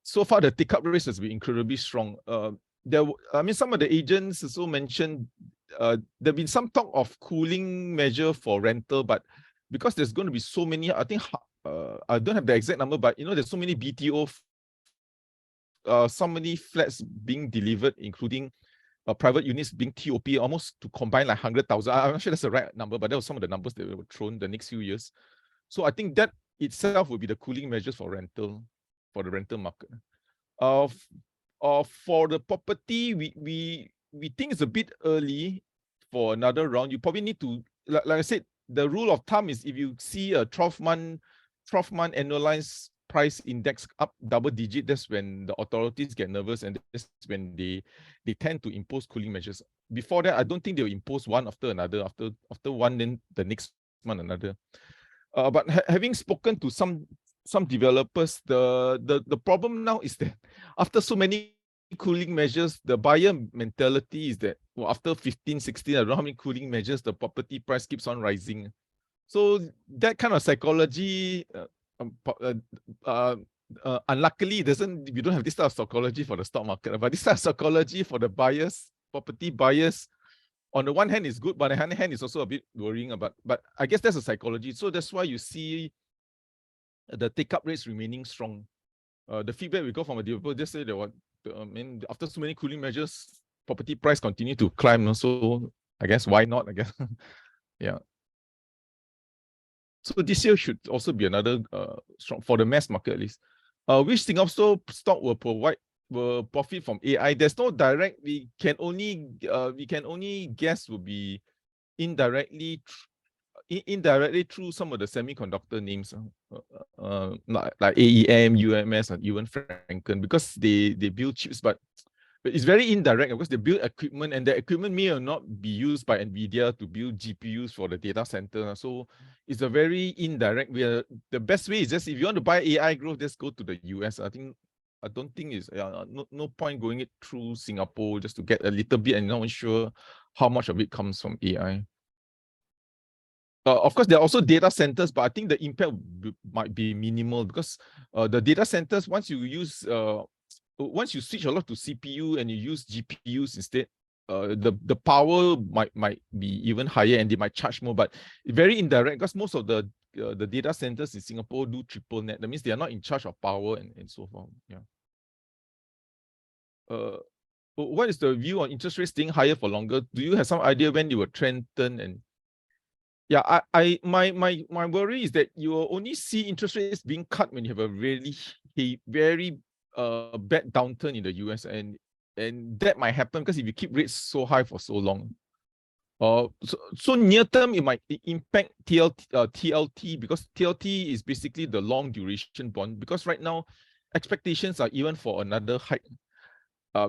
So far the take-up rate has been incredibly strong. Some of the agents also mentioned there've been some talk of cooling measure for rental, but because there's going to be so many, I think I don't have the exact number, but there's so many BTO. So many flats being delivered, including private units being TOP, almost to combine like 100,000. I'm not sure that's the right number, but that was some of the numbers that were thrown the next few years. So I think that itself will be the cooling measures for the rental market. For the property, we think it's a bit early for another round. You probably need to, like I said, the rule of thumb is if you see a 12-month annualized price index up double digit, that's when the authorities get nervous, and that's when they tend to impose cooling measures. Before that, I don't think they'll impose one after another. After one, then the next month another. But having spoken to some developers, the problem now is that after so many cooling measures, the buyer mentality is that, well, after 15, 16, I don't know how many cooling measures, the property price keeps on rising. So that kind of psychology, unluckily, we don't have this type of psychology for the stock market, but this type of psychology for the buyers, property buyers, on the one hand is good, but on the other hand is also a bit worrying about. But I guess that's a psychology. So that's why you see the take-up rates remaining strong. The feedback we got from a developer just say that after so many cooling measures, property price continue to climb. So I guess why not? I guess yeah. So this year should also be another strong for the mass market at least. Which Singapore stock will profit from AI? There's no direct. We can only guess will be indirectly through some of the semiconductor names, like AEM, UMS, and even Franken, because they build chips, but it's very indirect because they build equipment, and the equipment may or not be used by NVIDIA to build GPUs for the data center. So it's a very indirect. The best way is just, if you want to buy AI growth, just go to the US. I don't think it's no point going it through Singapore just to get a little bit, and not sure how much of it comes from AI. Of course, there are also data centers, but I think the impact might be minimal, because the data centers, once you switch a lot to CPU and you use GPUs instead, the power might be even higher, and they might charge more, but very indirect, because most of the data centers in Singapore do triple net. That means they are not in charge of power and so forth. Yeah. What is the view on interest rates staying higher for longer? Do you have some idea when you will trend turn? And yeah, my worry is that you will only see interest rates being cut when you have a really very bad downturn in the US, and and that might happen because if you keep rates so high for so long. So near term, it might impact TLT because TLT is basically the long duration bond. Because right now, expectations are even for another hike.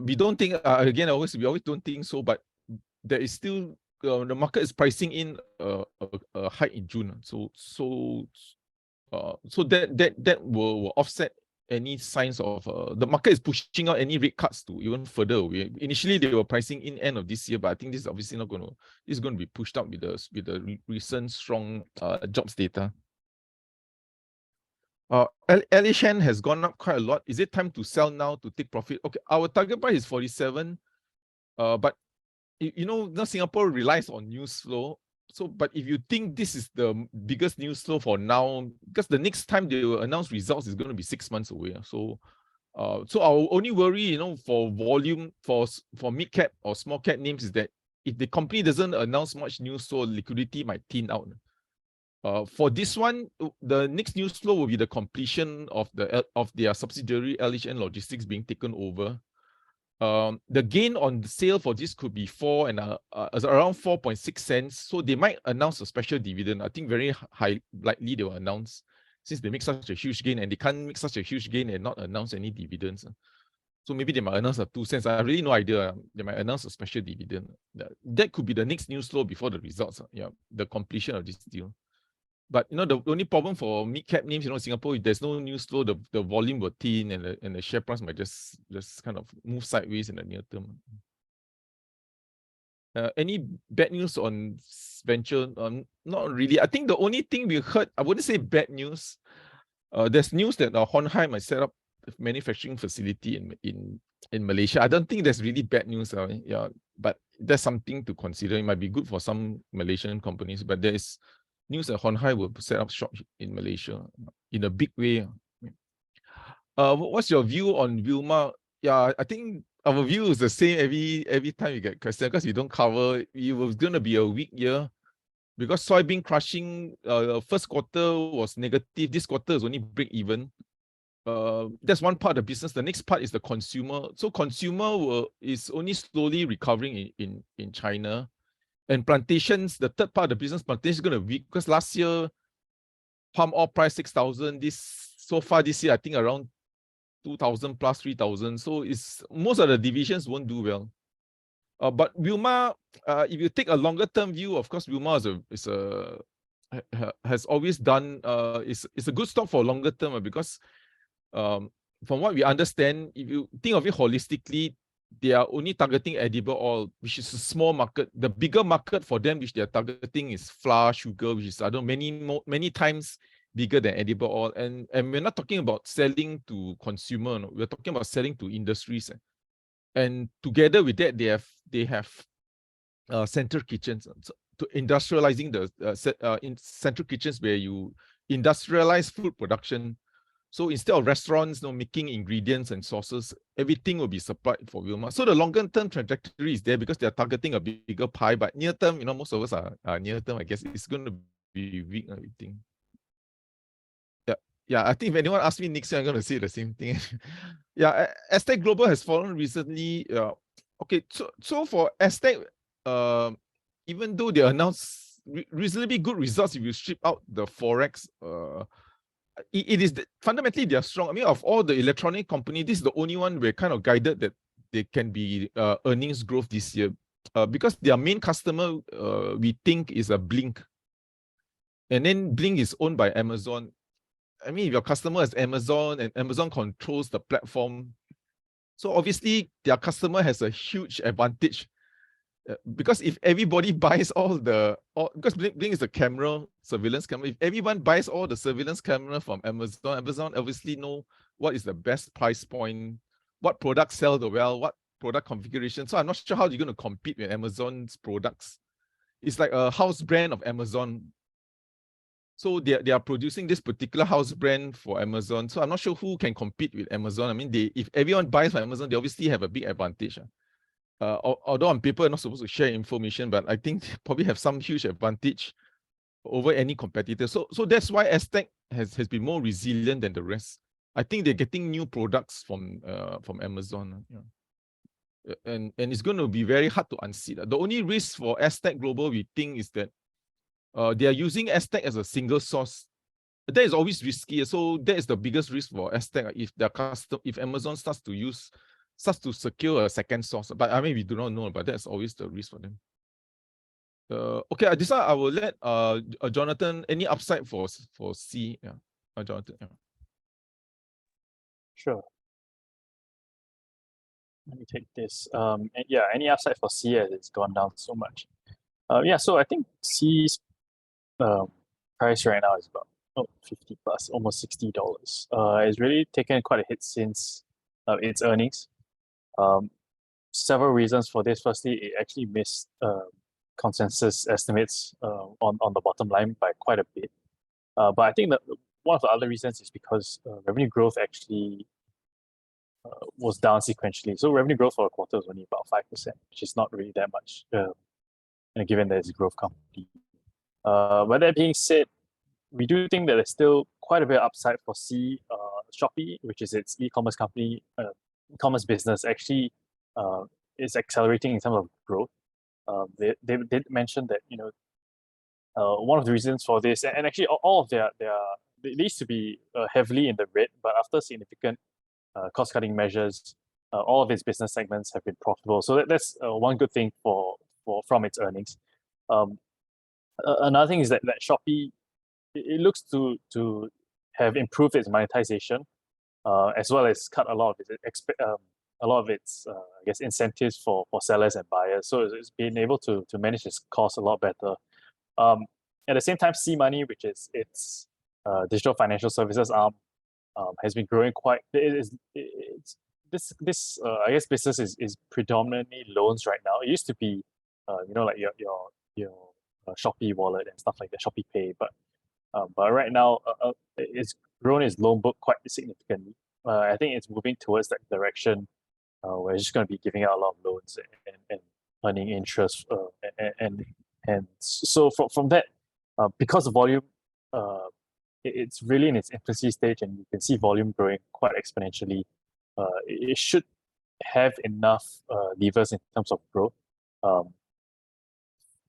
We don't think again. We always don't think so, but there is still the market is pricing in a hike in June. So that will offset any signs of the market is pushing out any rate cuts to even further away. Initially, they were pricing in end of this year, but I think this is obviously not going to. This is going to be pushed out with the recent strong jobs data. LHN has gone up quite a lot. Is it time to sell now to take profit? Okay, our target price is 47, but you know, now Singapore relies on news flow. So, but if you think this is the biggest news flow for now, because the next time they will announce results is going to be 6 months away. So our only worry, you know, for volume for mid cap or small cap names is that if the company doesn't announce much news flow, liquidity might thin out. For this one, the next news flow will be the completion of their subsidiary LHN Logistics being taken over. The gain on the sale for this could be around 4.6 cents. So they might announce a special dividend. I think very high likely they will announce, since they make such a huge gain, and they can't make such a huge gain and not announce any dividends. So maybe they might announce a 2 cents. I have really no idea. They might announce a special dividend. That could be the next news flow before the results. Yeah, the completion of this deal. But you know, the only problem for mid-cap names, you know, Singapore, if there's no news flow, the volume will thin, and the share price might just kind of move sideways in the near term. Any bad news on venture? Not really. I think the only thing we heard, I wouldn't say bad news. There's news that Hornheim might set up a manufacturing facility in Malaysia. I don't think there's really bad news. Yeah, but that's something to consider. It might be good for some Malaysian companies, but there is news that Hornheim will set up shop in Malaysia in a big way. What's your view on Wilmar? Yeah, I think our view is the same every time you get question, because you don't cover. It was going to be a weak year because soybean crushing first quarter was negative. This quarter is only break even. That's one part of the business. The next part is the consumer. So consumer is only slowly recovering in China. And plantations, the third part of the business, plantation is going to be weak because last year palm oil price 6,000. So far this year, I think around 2,000 plus 3,000. So most of the divisions won't do well. But Wilmar, if you take a longer term view, of course, Wilmar has always done. It's a good stock for longer term because from what we understand, if you think of it holistically, they are only targeting edible oil, which is a small market. The bigger market for them, which they are targeting, is flour, sugar, which is many times bigger than edible oil. And we're not talking about selling to consumer. No. We're talking about selling to industries. And together with that, they have central kitchens. So to industrializing the central kitchens where you industrialize food production. So instead of restaurants making ingredients and sauces, everything will be supplied for Wilmar. So the longer term trajectory is there because they are targeting a bigger pie. But near term, most of us are near term. I guess it's going to be weak. I think. Yeah. I think if anyone asks me next year, I'm going to say the same thing. Yeah, Aztec Global has fallen recently. Okay, so for Aztec, even though they announced reasonably good results, if you strip out the forex, it is fundamentally they are strong. I mean, of all the electronic company, this is the only one we're kind of guided that they can be earnings growth this year, because their main customer we think is a Blink, and then Blink is owned by Amazon. I mean, if your customer is Amazon and Amazon controls the platform, so obviously their customer has a huge advantage. Because if everybody buys because Blink is a camera, surveillance camera, if everyone buys all the surveillance camera from Amazon obviously know what is the best price point, what products sell the well, what product configuration. So I'm not sure how you're going to compete with Amazon's products. It's like a house brand of Amazon. So they are producing this particular house brand for Amazon. So I'm not sure who can compete with Amazon. I mean, if everyone buys from Amazon, they obviously have a big advantage. Although on paper, I'm not supposed to share information, but I think they probably have some huge advantage over any competitor. So that's why Aztec has been more resilient than the rest. I think they're getting new products from Amazon. and it's going to be very hard to unseat. The only risk for Aztec Global, we think, is that they are using Aztec as a single source. That is always risky. So that is the biggest risk for Aztec if Amazon starts to secure a second source. But I mean, we do not know, but that's always the risk for them. Okay, this one I will let Jonathan. Any upside for C? Yeah, Jonathan. Yeah.
Sure. Let me take this. And yeah, any upside for C as it's gone down so much. Yeah, so I think C's price right now is about 50 plus, almost $60. It's really taken quite a hit since its earnings. Several reasons for this. Firstly, it actually missed consensus estimates on the bottom line by quite a bit. But I think that one of the other reasons is because revenue growth actually was down sequentially. So revenue growth for a quarter was only about 5%, which is not really that much, given that it's a growth company. But that being said, we do think that there's still quite a bit of upside for C. Shopee, which is its e-commerce company, e-commerce business, actually is accelerating in terms of growth. They did mention that one of the reasons for this, and actually all of they used to be heavily in the red, but after significant cost-cutting measures, all of its business segments have been profitable. So that's one good thing from its earnings. Another thing is that Shopee, it looks to have improved its monetization, as well as cut a lot of its I guess incentives for sellers and buyers. So it's been able to manage its costs a lot better. At the same time, C-Money, which is its digital financial services arm, has been growing quite. This I guess business is predominantly loans right now. It used to be like your Shopee wallet and stuff like that, Shopee Pay, but right now it's grown its loan book quite significantly. I think it's moving towards that direction where it's just going to be giving out a lot of loans and earning interest, and so from that, because the volume it's really in its infancy stage, and you can see volume growing quite exponentially. It should have enough levers in terms of growth.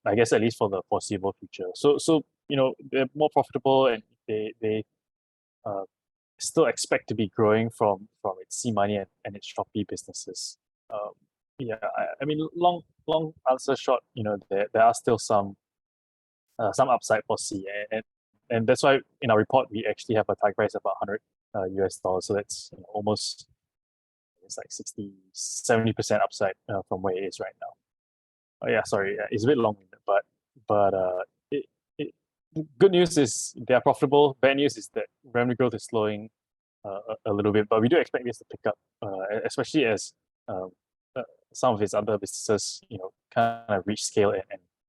I guess at least for the foreseeable future. So they're more profitable, and they still expect to be growing from its C-Money and its Shopee businesses. Yeah, I mean, long answer short, there are still some upside for C, and that's why in our report we actually have a target price of about $100 US. So that's almost, it's like 60-70% upside from where it is right now. Yeah, sorry, it's a bit long, but good news is they are profitable. Bad news is that revenue growth is slowing a little bit, but we do expect this to pick up, especially as some of its other businesses, kind of reach scale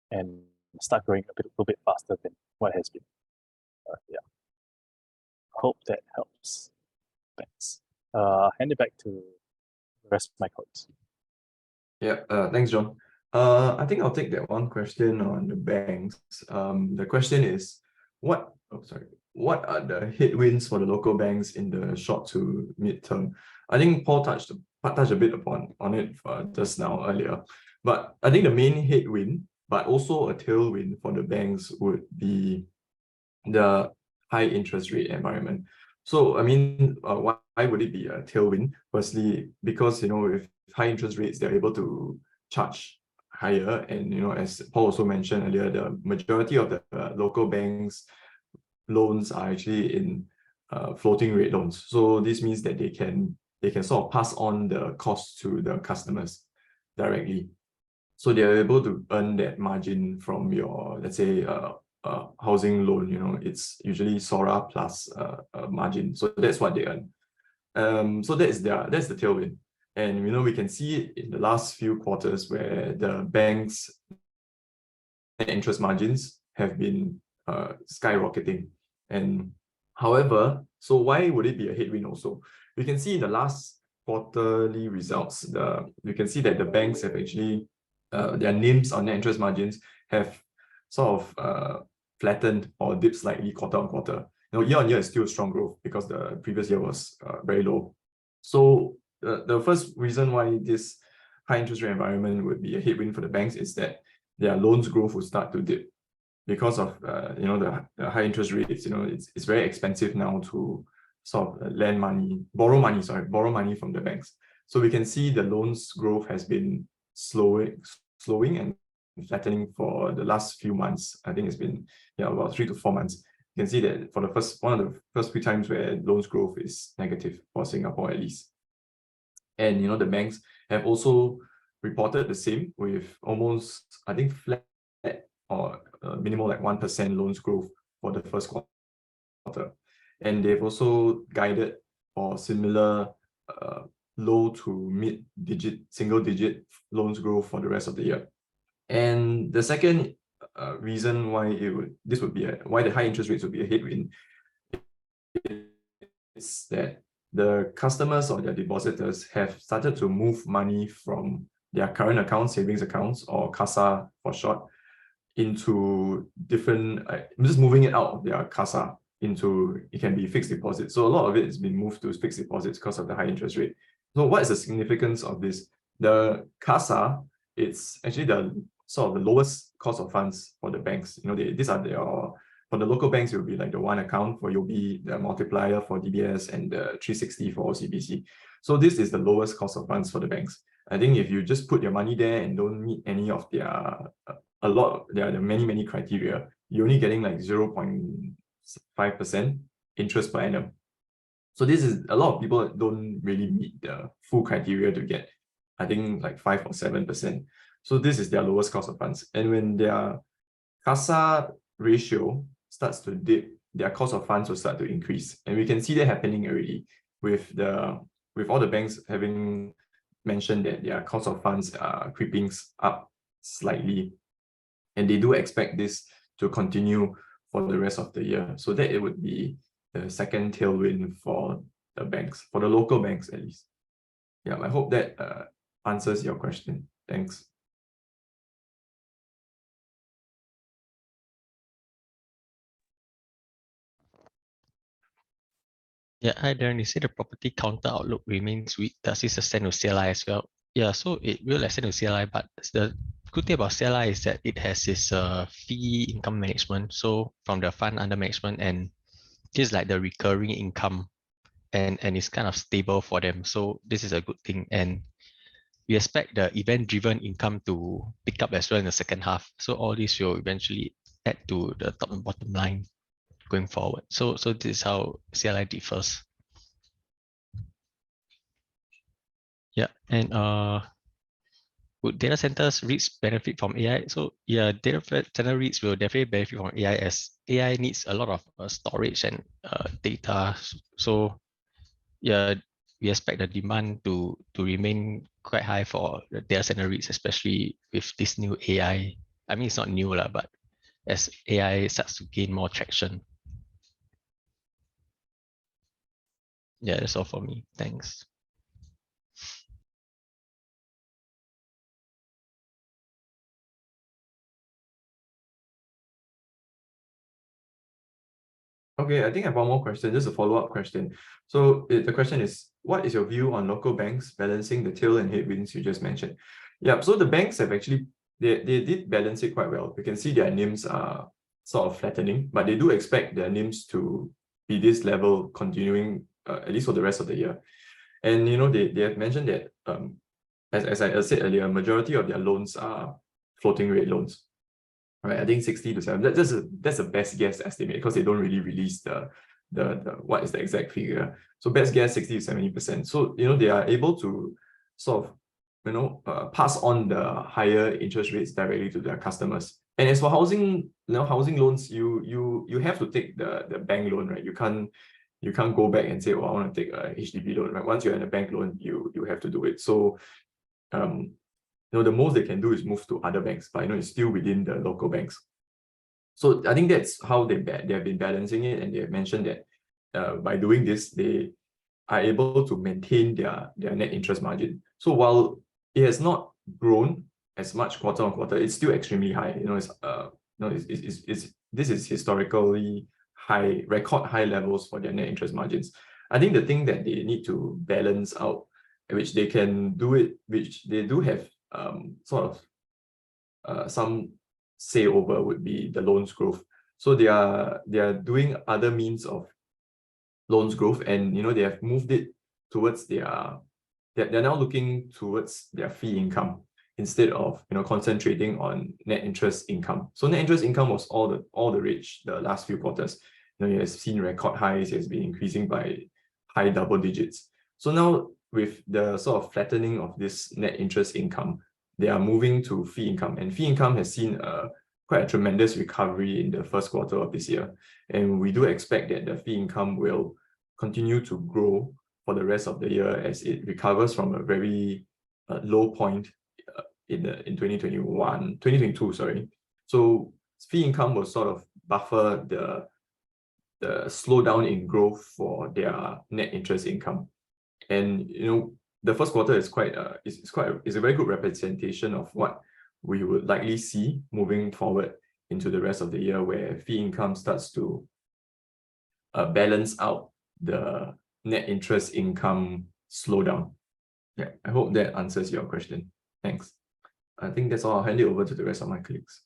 and start growing a little bit faster than what it has been. Yeah. Hope that helps. Thanks. Hand it back to the rest of my colleagues.
Yeah, thanks, John. I think I'll take that one question on the banks. The question is, what are the headwinds for the local banks in the short to mid-term? I think Paul touched a bit on it just now earlier, but I think the main headwind, but also a tailwind for the banks, would be the high interest rate environment. So I mean, why would it be a tailwind? Firstly, because with high interest rates, they're able to charge higher, and as Paul also mentioned earlier, the majority of the local banks loans are actually in floating rate loans. So this means that they can sort of pass on the cost to the customers directly. So they're able to earn that margin from your, let's say, housing loan. It's usually SORA plus margin. So that's what they earn. So that's the tailwind. And we can see it in the last few quarters where the banks' interest margins have been skyrocketing. And however, so why would it be a headwind also? We can see in the last quarterly results, you can see that the banks have actually, their NIMs on their interest margins have sort of flattened or dipped slightly quarter on quarter. Year on year is still strong growth because the previous year was very low. So the first reason why this high interest rate environment would be a headwind for the banks is that their loans growth will start to dip because of the high interest rates. It's very expensive now to sort of borrow money from the banks. So we can see the loans growth has been slowing and flattening for the last few months. I think it's been about 3 to 4 months. You can see that for one of the first few times where loans growth is negative for Singapore at least. And the banks have also reported the same with almost, I think, flat or minimal like 1% loans growth for the first quarter. And they've also guided for similar low to single digit loans growth for the rest of the year. And the second reason why why the high interest rates would be a headwind is that the customers or their depositors have started to move money from their current accounts, savings accounts, or CASA for short, into different, just moving it out of their CASA into, it can be fixed deposits. So a lot of it has been moved to fixed deposits because of the high interest rate. So what is the significance of this? The CASA, it's actually the sort of the lowest cost of funds for the banks. These are for the local banks, it will be like the one account for UOB, the multiplier for DBS, and the 360 for OCBC. So this is the lowest cost of funds for the banks. I think if you just put your money there and don't meet any of there are many criteria, you're only getting like 0.5% interest per annum. So this is, a lot of people don't really meet the full criteria to get, I think, like 5 or 7%. So this is their lowest cost of funds. And when their CASA ratio starts to dip, their cost of funds will start to increase. And we can see that happening already with all the banks having mentioned that their cost of funds are creeping up slightly. And they do expect this to continue for the rest of the year. So that it would be the second tailwind for the banks, for the local banks at least. Yeah, I hope that answers your question. Thanks.
Yeah, hi Darren. You say the property counter outlook remains weak. Does this extend to CLI as well? Yeah, so it will extend to CLI, but the good thing about CLI is that it has this fee income management. So from the fund under management, and this is like the recurring income, and it's kind of stable for them. So this is a good thing. And we expect the event-driven income to pick up as well in the second half. So all this will eventually add to the top and bottom line going forward. So this is how CLI differs. Yeah, and would data centers REITs benefit from AI? So yeah, data center REITs will definitely benefit from AI, as AI needs a lot of storage and data. So yeah, we expect the demand to remain quite high for the data center REITs, especially with this new AI. I mean, it's not new, but as AI starts to gain more traction. Yeah, that's all for me. Thanks.
Okay, I think I have one more question, just a follow-up question. So the question is, what is your view on local banks balancing the tail and headwinds you just mentioned? Yeah, so the banks have actually, they did balance it quite well. You can see their NIMs are sort of flattening, but they do expect their NIMs to be this level continuing at least for the rest of the year. And they have mentioned that, as I said earlier, majority of their loans are floating rate loans. Right, I think 60 to 70. That's a best guess estimate, because they don't really release the what is the exact figure. So best guess 60 to 70%. So they are able to sort of pass on the higher interest rates directly to their customers. And as for housing, housing loans, you have to take the bank loan, right? You can't go back and say, oh, I want to take a HDB loan, right? Once you're in a bank loan, you have to do it. So the most they can do is move to other banks, but it's still within the local banks. So I think that's how they have been balancing it, and they have mentioned that by doing this, they are able to maintain their net interest margin. So while it has not grown as much quarter on quarter, it's still extremely high. This is historically high, record high levels for their net interest margins. I think the thing that they need to balance out which they can do it, which they do have sort of some say over, would be the loans growth. So they are doing other means of loans growth, and they have moved it towards they're now looking towards their fee income instead of concentrating on net interest income. So net interest income was all the rage the last few quarters. It has seen record highs, it has been increasing by high double digits. So now with the sort of flattening of this net interest income, they are moving to fee income, and fee income has seen quite a tremendous recovery in the first quarter of this year, and we do expect that the fee income will continue to grow for the rest of the year as it recovers from a very low point in 2022, sorry. So fee income will sort of buffer the slowdown in growth for their net interest income. And the first quarter is is a very good representation of what we would likely see moving forward into the rest of the year, where fee income starts to balance out the net interest income slowdown. Yeah, I hope that answers your question. Thanks. I think that's all. I'll hand it over to the rest of my colleagues.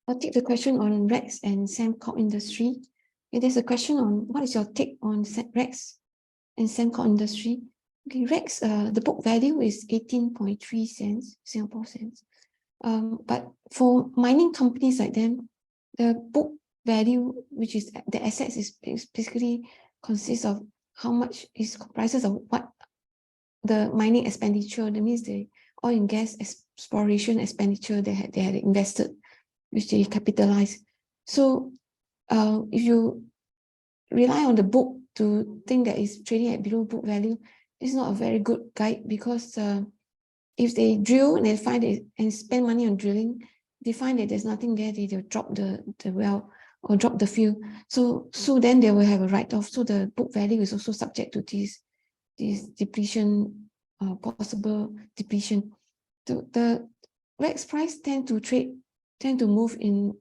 I'll take the question on REITs and Sembcorp industry. Okay, there's a question on what is your take on REITs and Sembcorp industry. Okay, REITs, the book value is 18.3 cents, Singapore cents. But for mining companies like them, the book value, which is the assets, is basically consists of how much is comprises of what the mining expenditure, that means the oil and gas exploration expenditure they had invested, which they capitalize. So if you rely on the book to think that it's trading at below book value, it's not a very good guide, because if they drill and they find it and spend money on drilling, they find that there's nothing there, they'll drop the well or drop the field. So then they will have a write-off. So the book value is also subject to this depletion, possible depletion. The REITs price tend to move in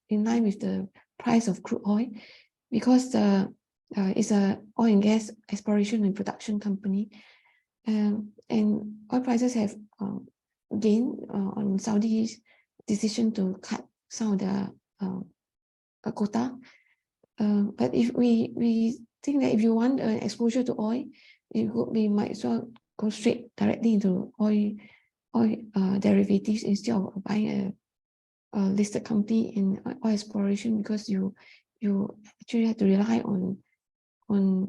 line with the price of crude oil, because it's a oil and gas exploration and production company, and oil prices have gained on Saudi's decision to cut some of their quota. But if we think that if you want an exposure to oil, we might as well go straight directly into oil derivatives instead of buying a listed company in oil exploration, because you actually have to rely on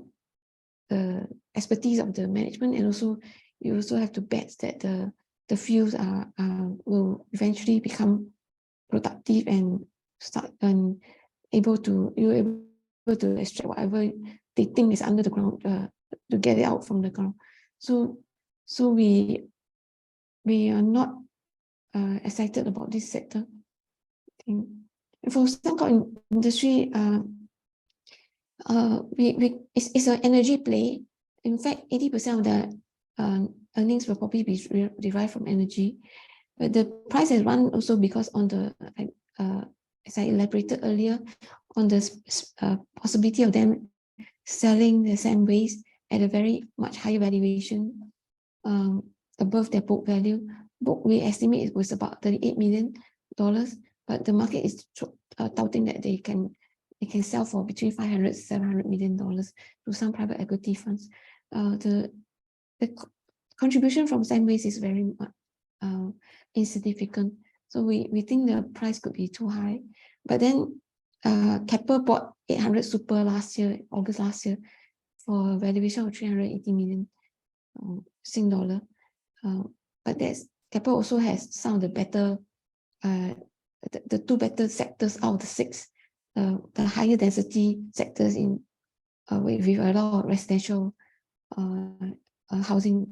the expertise of the management, and also you also have to bet that the fields will eventually become productive and start and able to extract whatever they think is under the ground, to get it out from the ground. So we are not excited about this sector. For Sembcorp industry, it's an energy play. In fact, 80% of the earnings will probably be derived from energy. But the price has run also because on the as I elaborated earlier, on the possibility of them selling the same waste at a very much higher valuation, above their book value. Book we estimate it was about $38 million, but the market is touting that they can sell for between $500 to $700 million to some private equity funds. The contribution from same waste is very insignificant. So we think the price could be too high. But then Keppel bought 800 Super August last year, for a valuation of 380 million Sing dollar. But Keppel also has some of the better, the two better sectors out of the six, the higher density sectors in with a lot of residential housing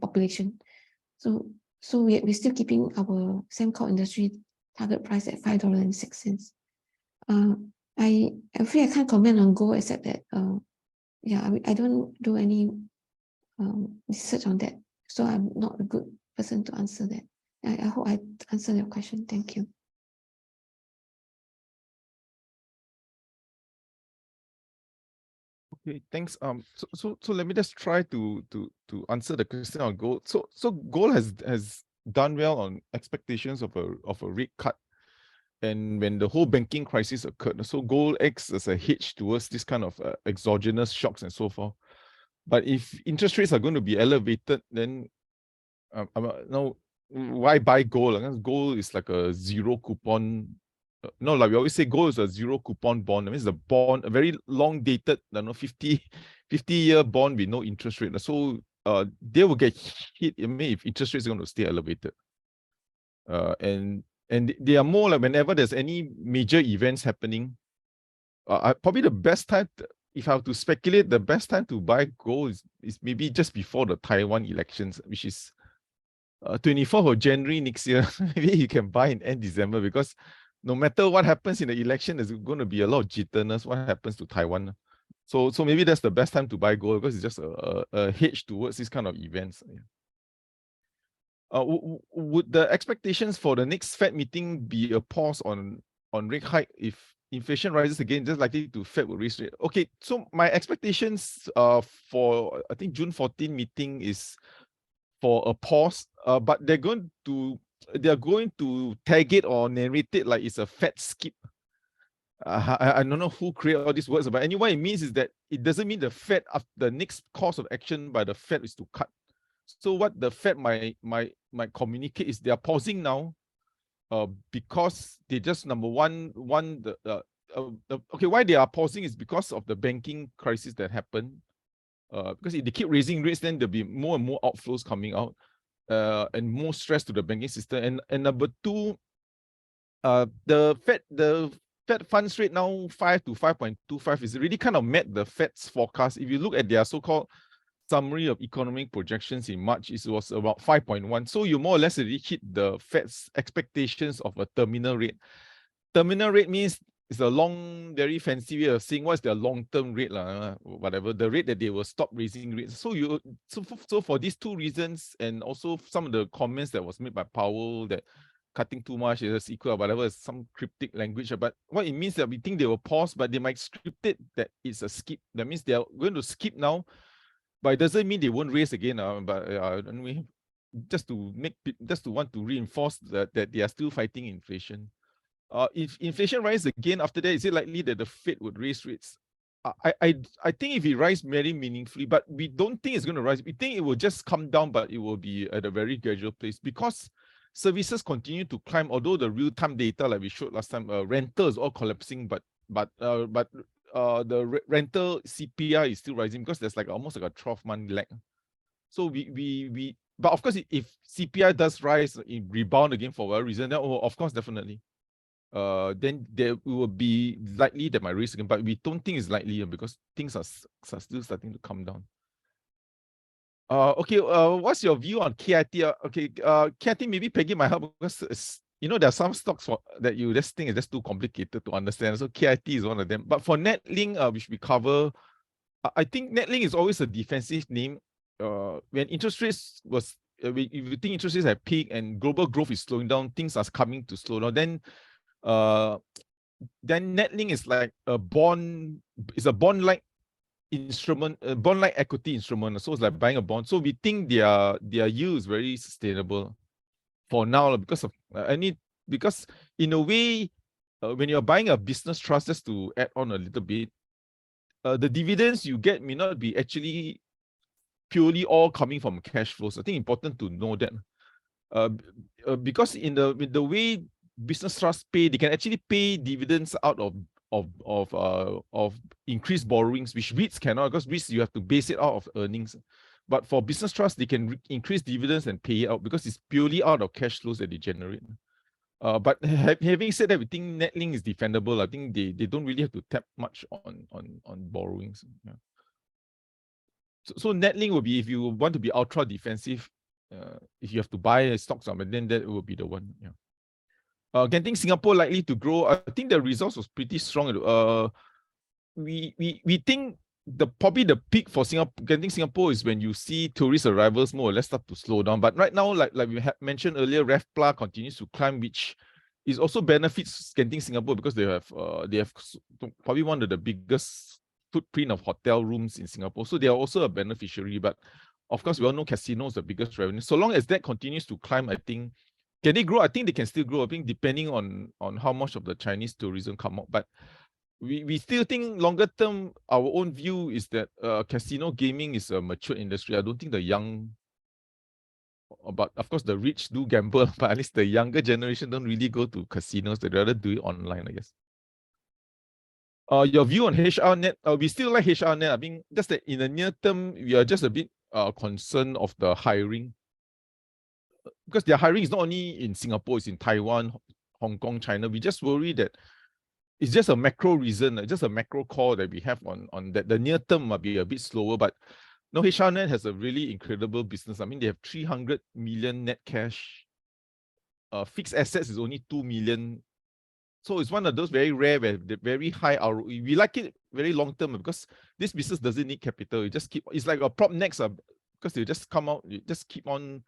population. So we're still keeping our Sembcorp industry target price at $5.06. I can't comment on gold, except that I don't do any research on that, so I'm not a good person to answer that. I hope I answered your question. Thank you.
Okay, thanks. So let me just try to answer the question on gold. So gold has done well on expectations of a rate cut, and when the whole banking crisis occurred, so gold acts as a hedge towards this kind of exogenous shocks and so forth. But if interest rates are going to be elevated, then no, why buy gold? Because gold is like a zero coupon. No, like we always say, gold is a zero coupon bond. That means the bond, a very long dated, 50-year bond with no interest rate. So they will get hit. I mean, if interest rates are going to stay elevated. And they are more like whenever there's any major events happening, probably the best time, if I have to speculate, the best time to buy gold is maybe just before the Taiwan elections, which is 24th of January next year. Maybe you can buy in end December, because no matter what happens in the election, there's going to be a lot of jitterness. What happens to Taiwan? So maybe that's the best time to buy gold, because it's just a hedge towards these kind of events. Would the expectations for the next Fed meeting be a pause on rate hike? If inflation rises again, just likely to Fed will raise rate? Okay, so my expectations for I think June 14 meeting is for a pause, but they are going to tag it or narrate it like it's a Fed skip. I don't know who created all these words, but anyway, it means is that it doesn't mean the Fed, the next course of action by the Fed is to cut. So what the Fed might communicate is they are pausing now, because they just number one okay, why they are pausing is because of the banking crisis that happened. Because if they keep raising rates, then there'll be more and more outflows coming out, and more stress to the banking system. And number two, the Fed funds rate now 5 to 5.25 is really kind of met the Fed's forecast. If you look at their so-called summary of economic projections in March, it was about 5.1. So you more or less already hit the Fed's expectations of a terminal rate. Terminal rate means it's a long, very fancy way of saying what's their long-term rate, whatever, the rate that they will stop raising rates. So for these two reasons, and also some of the comments that was made by Powell that cutting too much is equal, or whatever, some cryptic language. But what it means that we think they will pause, but they might script it that it's a skip. That means they are going to skip now, but it doesn't mean they won't raise again. But anyway, just to want to reinforce that they are still fighting inflation. If inflation rises again after that, is it likely that the Fed would raise rates? I think if it rises very meaningfully, but we don't think it's going to rise. We think it will just come down, but it will be at a very gradual pace, because services continue to climb. Although the real-time data, like we showed last time, rental is all collapsing, but the rental CPI is still rising, because there's like almost like a 12-month lag. So but of course, if CPI does rise, it rebound again for whatever reason, then of course, definitely. Then there will be likely that might raise again, but we don't think it's likely, because things are still starting to come down. Okay, what's your view on KIT? Okay, KIT, maybe Peggy might help, because there are some stocks that you just think is just too complicated to understand. So KIT is one of them. But for Netlink, which we cover, I think Netlink is always a defensive name. When interest rates if you think interest rates have peaked and global growth is slowing down, things are coming to slow down, then Netlink is like a bond, it's a bond-like instrument, a bond-like equity instrument. So it's like buying a bond. So we think their yield is very sustainable for now, because in a way, when you're buying a business trust, just to add on a little bit, the dividends you get may not be actually purely all coming from cash flows. I think important to know that, because in the way business trusts pay, they can actually pay dividends out of increased borrowings, which REITs cannot, because REITs you have to base it out of earnings. But for business trusts, they can increase dividends and pay it out, because it's purely out of cash flows that they generate. But having said that, we think Netlink is defendable. I think they don't really have to tap much on borrowings. Yeah. So Netlink will be, if you want to be ultra defensive, if you have to buy stocks, but then that will be the one. Yeah. Genting Singapore likely to grow. I think the results was pretty strong. We think probably the peak for Genting Singapore is when you see tourist arrivals more or less start to slow down. But right now, like we mentioned earlier, RevPLA continues to climb, which is also benefits Genting Singapore, because they have probably one of the biggest footprint of hotel rooms in Singapore. So they are also a beneficiary. But of course, we all know casinos are the biggest revenue. So long as that continues to climb, I think, can they grow? I think they can still grow. I think depending on how much of the Chinese tourism come out. But we still think longer term, our own view is that casino gaming is a mature industry. I don't think the young, but of course the rich do gamble, but at least the younger generation don't really go to casinos. They'd rather do it online, I guess. Your view on HRNet, we still like HRNet. I mean, just that in the near term, we are just a bit concerned of the hiring. Because their hiring is not only in Singapore, it's in Taiwan, Hong Kong, China. We just worry that it's just a macro reason, just a macro call that we have on that. The near term might be a bit slower, but no, HRNet has a really incredible business. I mean, they have 300 million net cash. Fixed assets is only 2 million. So it's one of those very rare, very high ROE. We like it very long term because this business doesn't need capital. You just keep, it's like a prop next, because they just come out, you just keep on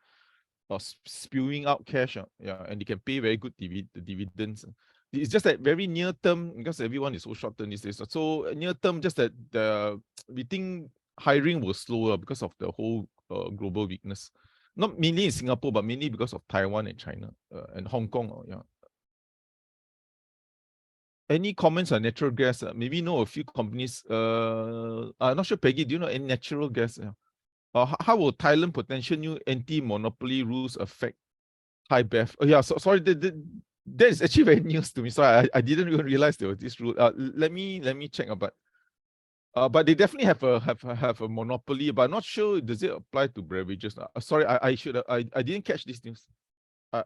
spewing out cash, yeah, and they can pay very good dividends. It's just that very near term, because everyone is so short term these days. So near term, just that we think hiring will slower because of the whole global weakness. Not mainly in Singapore, but mainly because of Taiwan and China and Hong Kong. Yeah. Any comments on natural gas? Maybe know a few companies. I'm not sure, Peggy, do you know any natural gas? How will Thailand potential new anti-monopoly rules affect Thai BEV? Oh yeah, sorry, that is actually very news to me. Sorry, I didn't even realize there was this rule. Let me check about. But they definitely have a monopoly, but I'm not sure does it apply to beverages. Sorry, I didn't catch this news.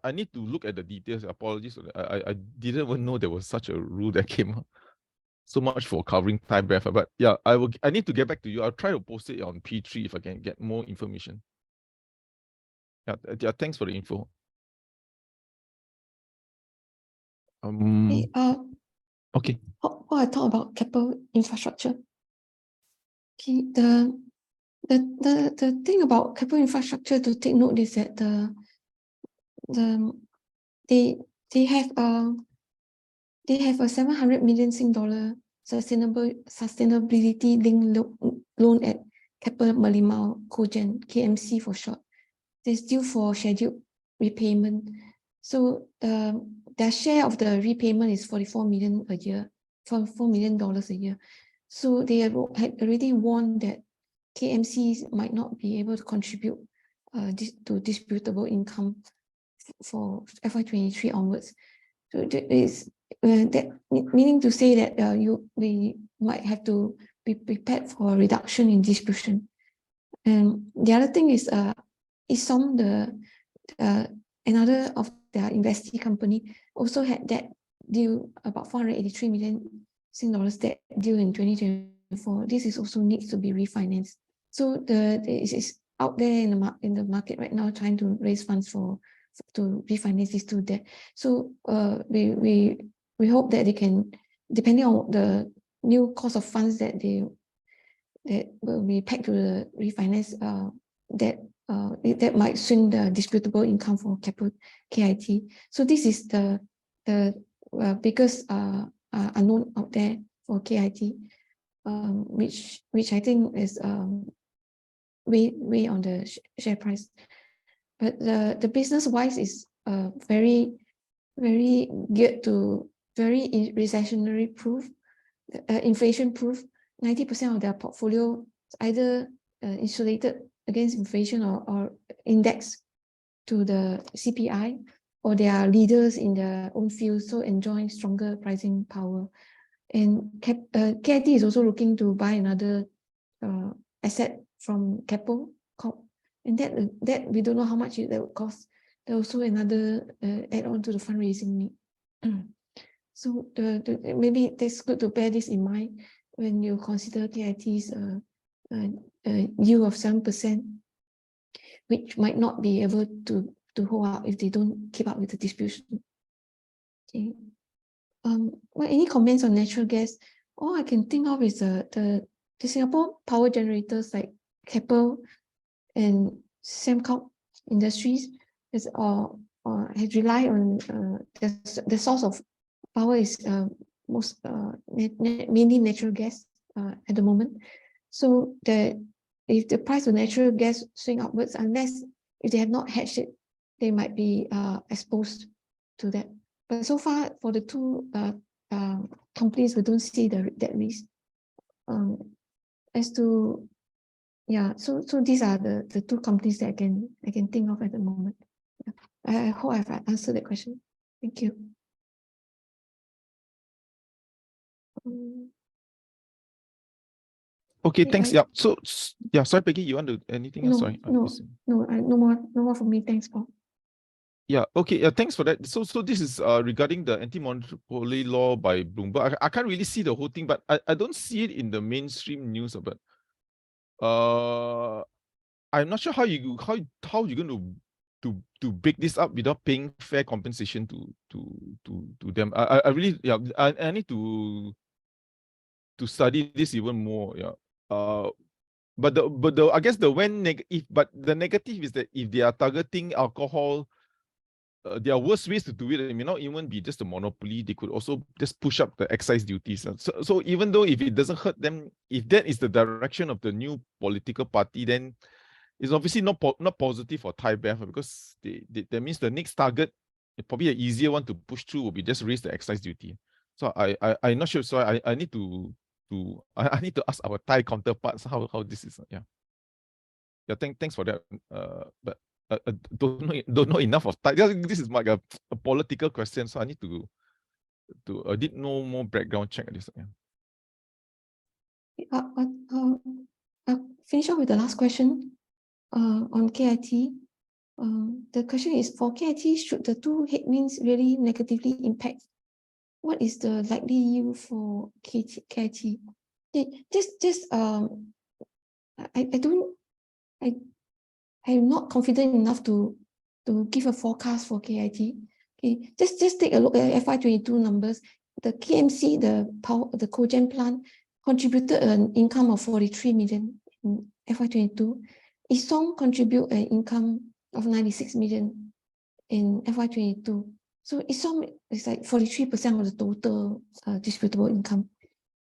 I need to look at the details. Apologies. I didn't even know there was such a rule that came out. So much for covering Thai BEV. But yeah, I need to get back to you. I'll try to post it on P3 if I can get more information. Yeah, thanks for the info. Okay.
What I talk about capital infrastructure. Okay, the thing about capital infrastructure to take note is that they have a 700 million Sing dollar sustainability linked loan at Keppel Merlimau Cogen, KMC for short. It's due for scheduled repayment. So their share of the repayment is 44 million a year, $44 million a year. So they had already warned that KMC might not be able to contribute to distributable income for FY23 onwards. So is that meaning to say that we might have to be prepared for a reduction in distribution. And the other thing is another of their investee company also had debt due about 483 million Sing dollars debt due in 2024. This is also needs to be refinanced. So it is out there in the market right now trying to raise funds to refinance these two debt. So we hope that they can, depending on the new cost of funds that will be pegged to the refinance that might swing the distributable income for KIT. So this is the biggest unknown out there for KIT, which I think is way on the share price. But the business wise is very geared to very recessionary proof, inflation proof. 90% of their portfolio is either insulated against inflation or indexed to the CPI, or they are leaders in their own field, so enjoying stronger pricing power. And KIT is also looking to buy another asset from Keppel Corp, and that we don't know how much that would cost. There's also another add-on to the fundraising need. So maybe that's good to bear this in mind when you consider KIT's yield of 7%, which might not be able to hold out if they don't keep up with the distribution. Okay. Well, any comments on natural gas? All I can think of is the Singapore power generators like Keppel and Sembcorp Industries has relied on the source of power is mainly natural gas. at the moment. So that if the price of natural gas swing upwards, unless if they have not hedged it, they might be exposed to that. But so far, for the two companies, we don't see that risk. As to so these are the two companies that I can think of at the moment. Yeah. I hope I've answered that question. Thank you.
Okay, thanks. Yeah. So yeah, sorry, Peggy, you want to anything else? Sorry.
No more from me. Thanks, Paul.
Yeah, okay. Yeah, thanks for that. So this is regarding the anti-monopoly law by Bloomberg. I can't really see the whole thing, but I don't see it in the mainstream news. But I'm not sure how you're going to break this up without paying fair compensation to them. I really I need to study this even more. Yeah. But the I guess the the negative is that if they are targeting alcohol, there are worse ways to do it. It may not even be just a monopoly. They could also just push up the excise duties. So even though if it doesn't hurt them, if that is the direction of the new political party, then it's obviously not positive for Thai Bev, because that means the next target, probably an easier one to push through, will be just raise the excise duty. So I'm not sure. So I need to I need to ask our Thai counterparts how this is. Yeah. Thanks for that. But don't know enough of Thai. This is like a political question, so I need to did know more background check at this.
Yeah. I'll finish off with the last question on KIT. The question is, for KIT, should the two headwinds really negatively impact? What is the likely yield for KIT? I'm not confident enough to give a forecast for KIT. Okay, just take a look at FY22 numbers. The KMC, the cogen plant, contributed an income of 43 million in FY22. Isong contribute an income of 96 million in FY22. So Isong is like 43% of the total distributable income.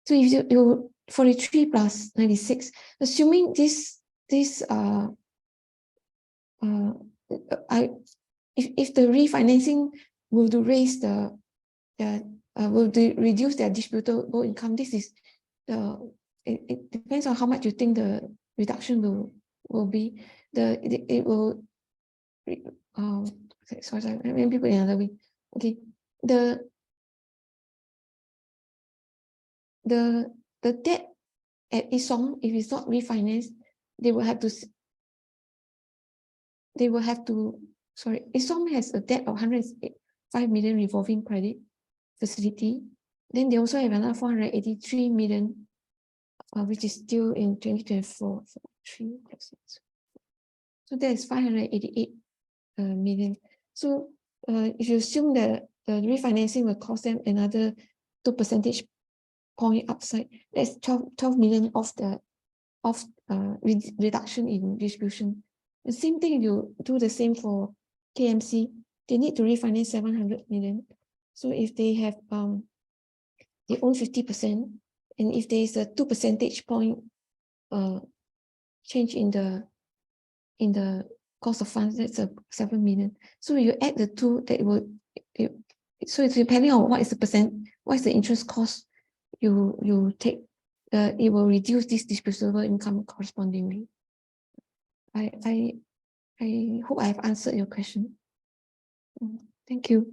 So if you 43 plus 96, assuming if the refinancing will reduce their distributable income, this is it depends on how much you think the reduction will be. It will sorry, let me put it another way. Okay, the debt at Isong, if it's not refinanced, they will have to sorry, Isong has a debt of 105 million revolving credit facility. Then they also have another 483 million, which is due in 2024. So that is 588 million. So if you assume that the refinancing will cost them another 2 percentage point upside, that's 12 million of reduction in distribution. The same thing, you do the same for KMC. They need to refinance 700 million. So if they have they own 50%, and if there is a 2 percentage point change in the cost of funds, that's a 7 million. So you add the two, that so it's depending on what is the interest cost you take, it will reduce this distributable income correspondingly. I hope I have answered your question. Thank you.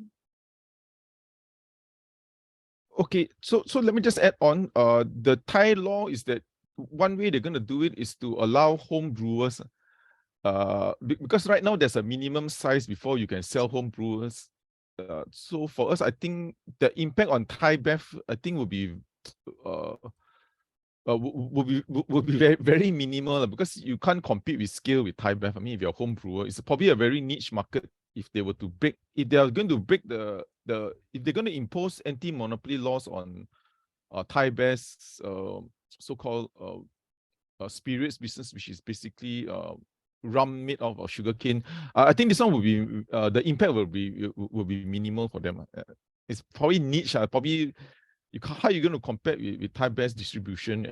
Okay, so let me just add on. The Thai law is that one way they're going to do it is to allow home brewers. Because right now there's a minimum size before you can sell home brewers. So for us, I think the impact on Thai Bev, I think will be very, very minimal, because you can't compete with scale with Thai Bev. I mean, if you're a home brewer, it's probably a very niche market. If they were to break, if they are going to break if they're going to impose anti-monopoly laws on Thai Bev's so-called spirits business, which is basically rum made out of sugarcane, I think this one will be the impact will be minimal for them. It's probably niche. Probably how are you going to compare with Thai best distribution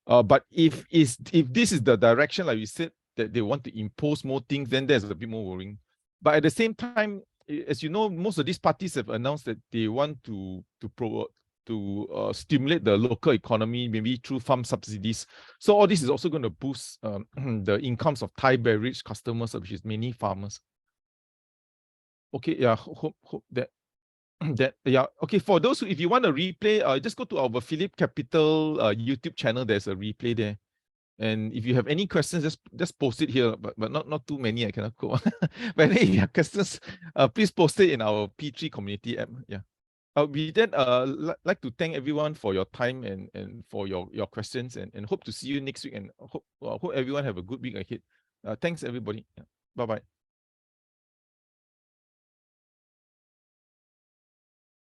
but if this is the direction, like we said, that they want to impose more things, then there's a bit more worrying. But at the same time, as you know, most of these parties have announced that they want to stimulate the local economy, maybe through farm subsidies. So all this is also going to boost the incomes of Thai beverage customers, which is mainly farmers. Okay, yeah, hope that yeah. Okay, for those who, if you want a replay, just go to our PhillipCapital YouTube channel. There's a replay there. And if you have any questions, just post it here, but not too many. I cannot go. But if you have questions, please post it in our P3 community app. Yeah. We then like to thank everyone for your time and for your questions, and hope to see you next week, and hope everyone have a good week ahead. Thanks everybody. Yeah. Bye bye.